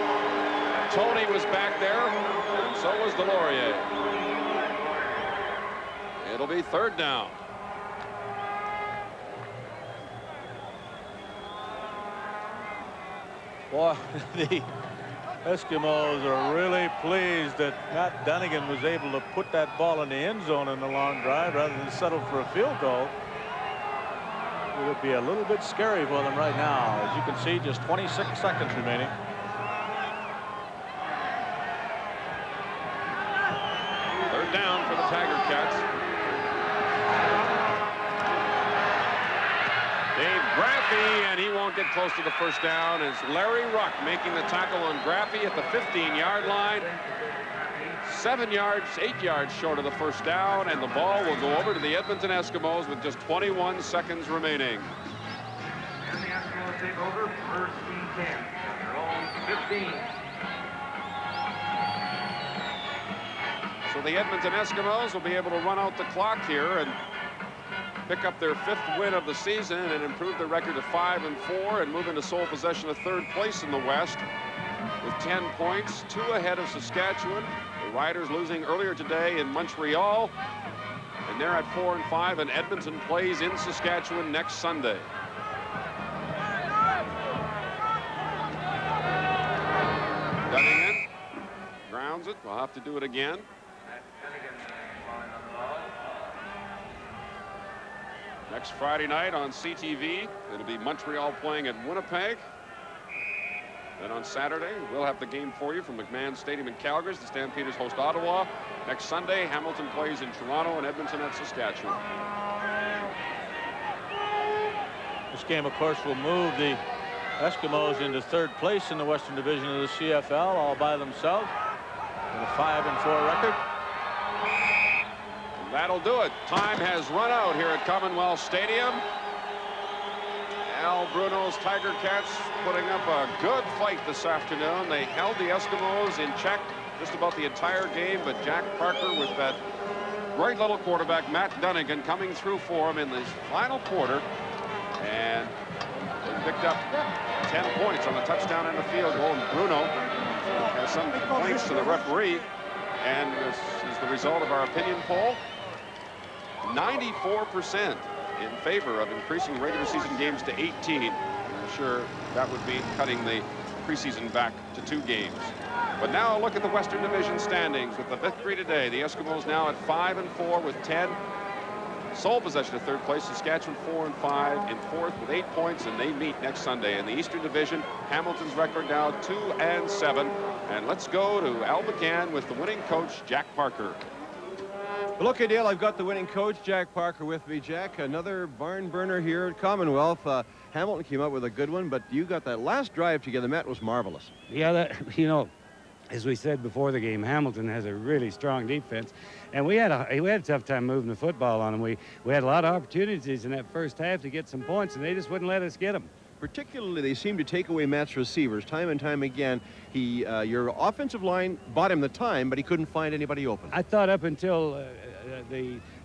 Tony was back there, and so was Delorier. It'll be 3rd down. Boy, the Eskimos are really pleased that Matt Dunnigan was able to put that ball in the end zone in the long drive rather than settle for a field goal. It would be a little bit scary for them right now. As you can see, just 26 seconds remaining. Third down for the Tiger Cats. Dave Graffey, and he won't get close to the first down, as Larry Ruck making the tackle on Graffey at the 15-yard line. 7 yards, 8 yards short of the first down, and the ball will go over to the Edmonton Eskimos with just 21 seconds remaining. And the Eskimos take over first and 10. Their own 15. So the Edmonton Eskimos will be able to run out the clock here and pick up their 5th win of the season and improve their record to 5-4 and move into sole possession of 3rd place in the West with 10 points, 2 ahead of Saskatchewan. The Riders losing earlier today in Montreal, and they're at 4-5, and Edmonton plays in Saskatchewan next Sunday. Dunnigan grounds it. We'll have to do it again. Next Friday night on CTV, it'll be Montreal playing at Winnipeg. Then on Saturday, we'll have the game for you from McMahon Stadium in Calgary. The Stampeders host Ottawa. Next Sunday, Hamilton plays in Toronto and Edmonton at Saskatchewan. This game, of course, will move the Eskimos into 3rd place in the Western Division of the CFL all by themselves with a 5-4 record. That'll do it. Time has run out here at Commonwealth Stadium. Al Bruno's Tiger Cats putting up a good fight this afternoon. They held the Eskimos in check just about the entire game, but Jack Parker with that great little quarterback, Matt Dunnigan, coming through for him in this final quarter. And they picked up 10 points on the touchdown and the field goal. And Bruno has some complaints to the referee. And this is the result of our opinion poll. 94% in favor of increasing regular season games to 18. I'm sure that would be cutting the preseason back to 2 games. But now look at the Western Division standings. With the victory today, the Eskimos now at 5-4 with 10. Sole possession of 3rd place. Saskatchewan 4-5 in 4th with 8 points, and they meet next Sunday. In the Eastern Division, Hamilton's record now 2-7. And let's go to Albuquerque with the winning coach, Jack Parker. Well, okay, Dale, I've got the winning coach, Jack Parker, with me. Jack, another barn burner here at Commonwealth. Hamilton came up with a good one, but you got that last drive together. Matt was marvelous. Yeah, that, you know, as we said before the game, Hamilton has a really strong defense, and we had a tough time moving the football on them. We had a lot of opportunities in that first half to get some points, and they just wouldn't let us get them. Particularly, they seem to take away Matt's receivers time and time again. Your offensive line bought him the time, but he couldn't find anybody open. I thought up until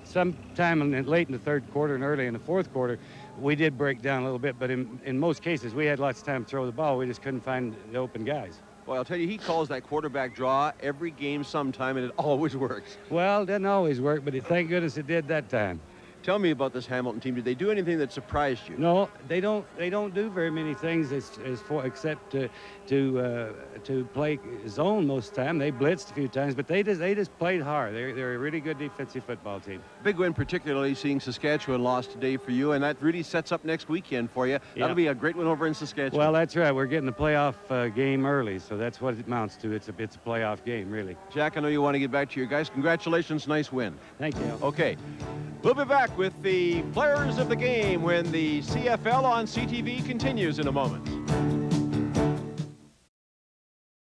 sometime late in the 3rd quarter and early in the 4th quarter, we did break down a little bit, but in most cases, we had lots of time to throw the ball. We just couldn't find the open guys. Well, I'll tell you, he calls that quarterback draw every game sometime, and it always works. Well, it doesn't always work, but thank goodness it did that time. Tell me about this Hamilton team. Did they do anything that surprised you? No, they don't do very many things except to play zone most of the time. They blitzed a few times, but they just played hard. They're a really good defensive football team. Big win, particularly seeing Saskatchewan lost today for you, and that really sets up next weekend for you. Yeah. That'll be a great win over in Saskatchewan. Well, that's right. We're getting the playoff game early, so that's what it amounts to. It's a playoff game, really. Jack, I know you want to get back to your guys. Congratulations, nice win. Thank you. Okay, we'll be back with the players of the game when the CFL on CTV continues in a moment.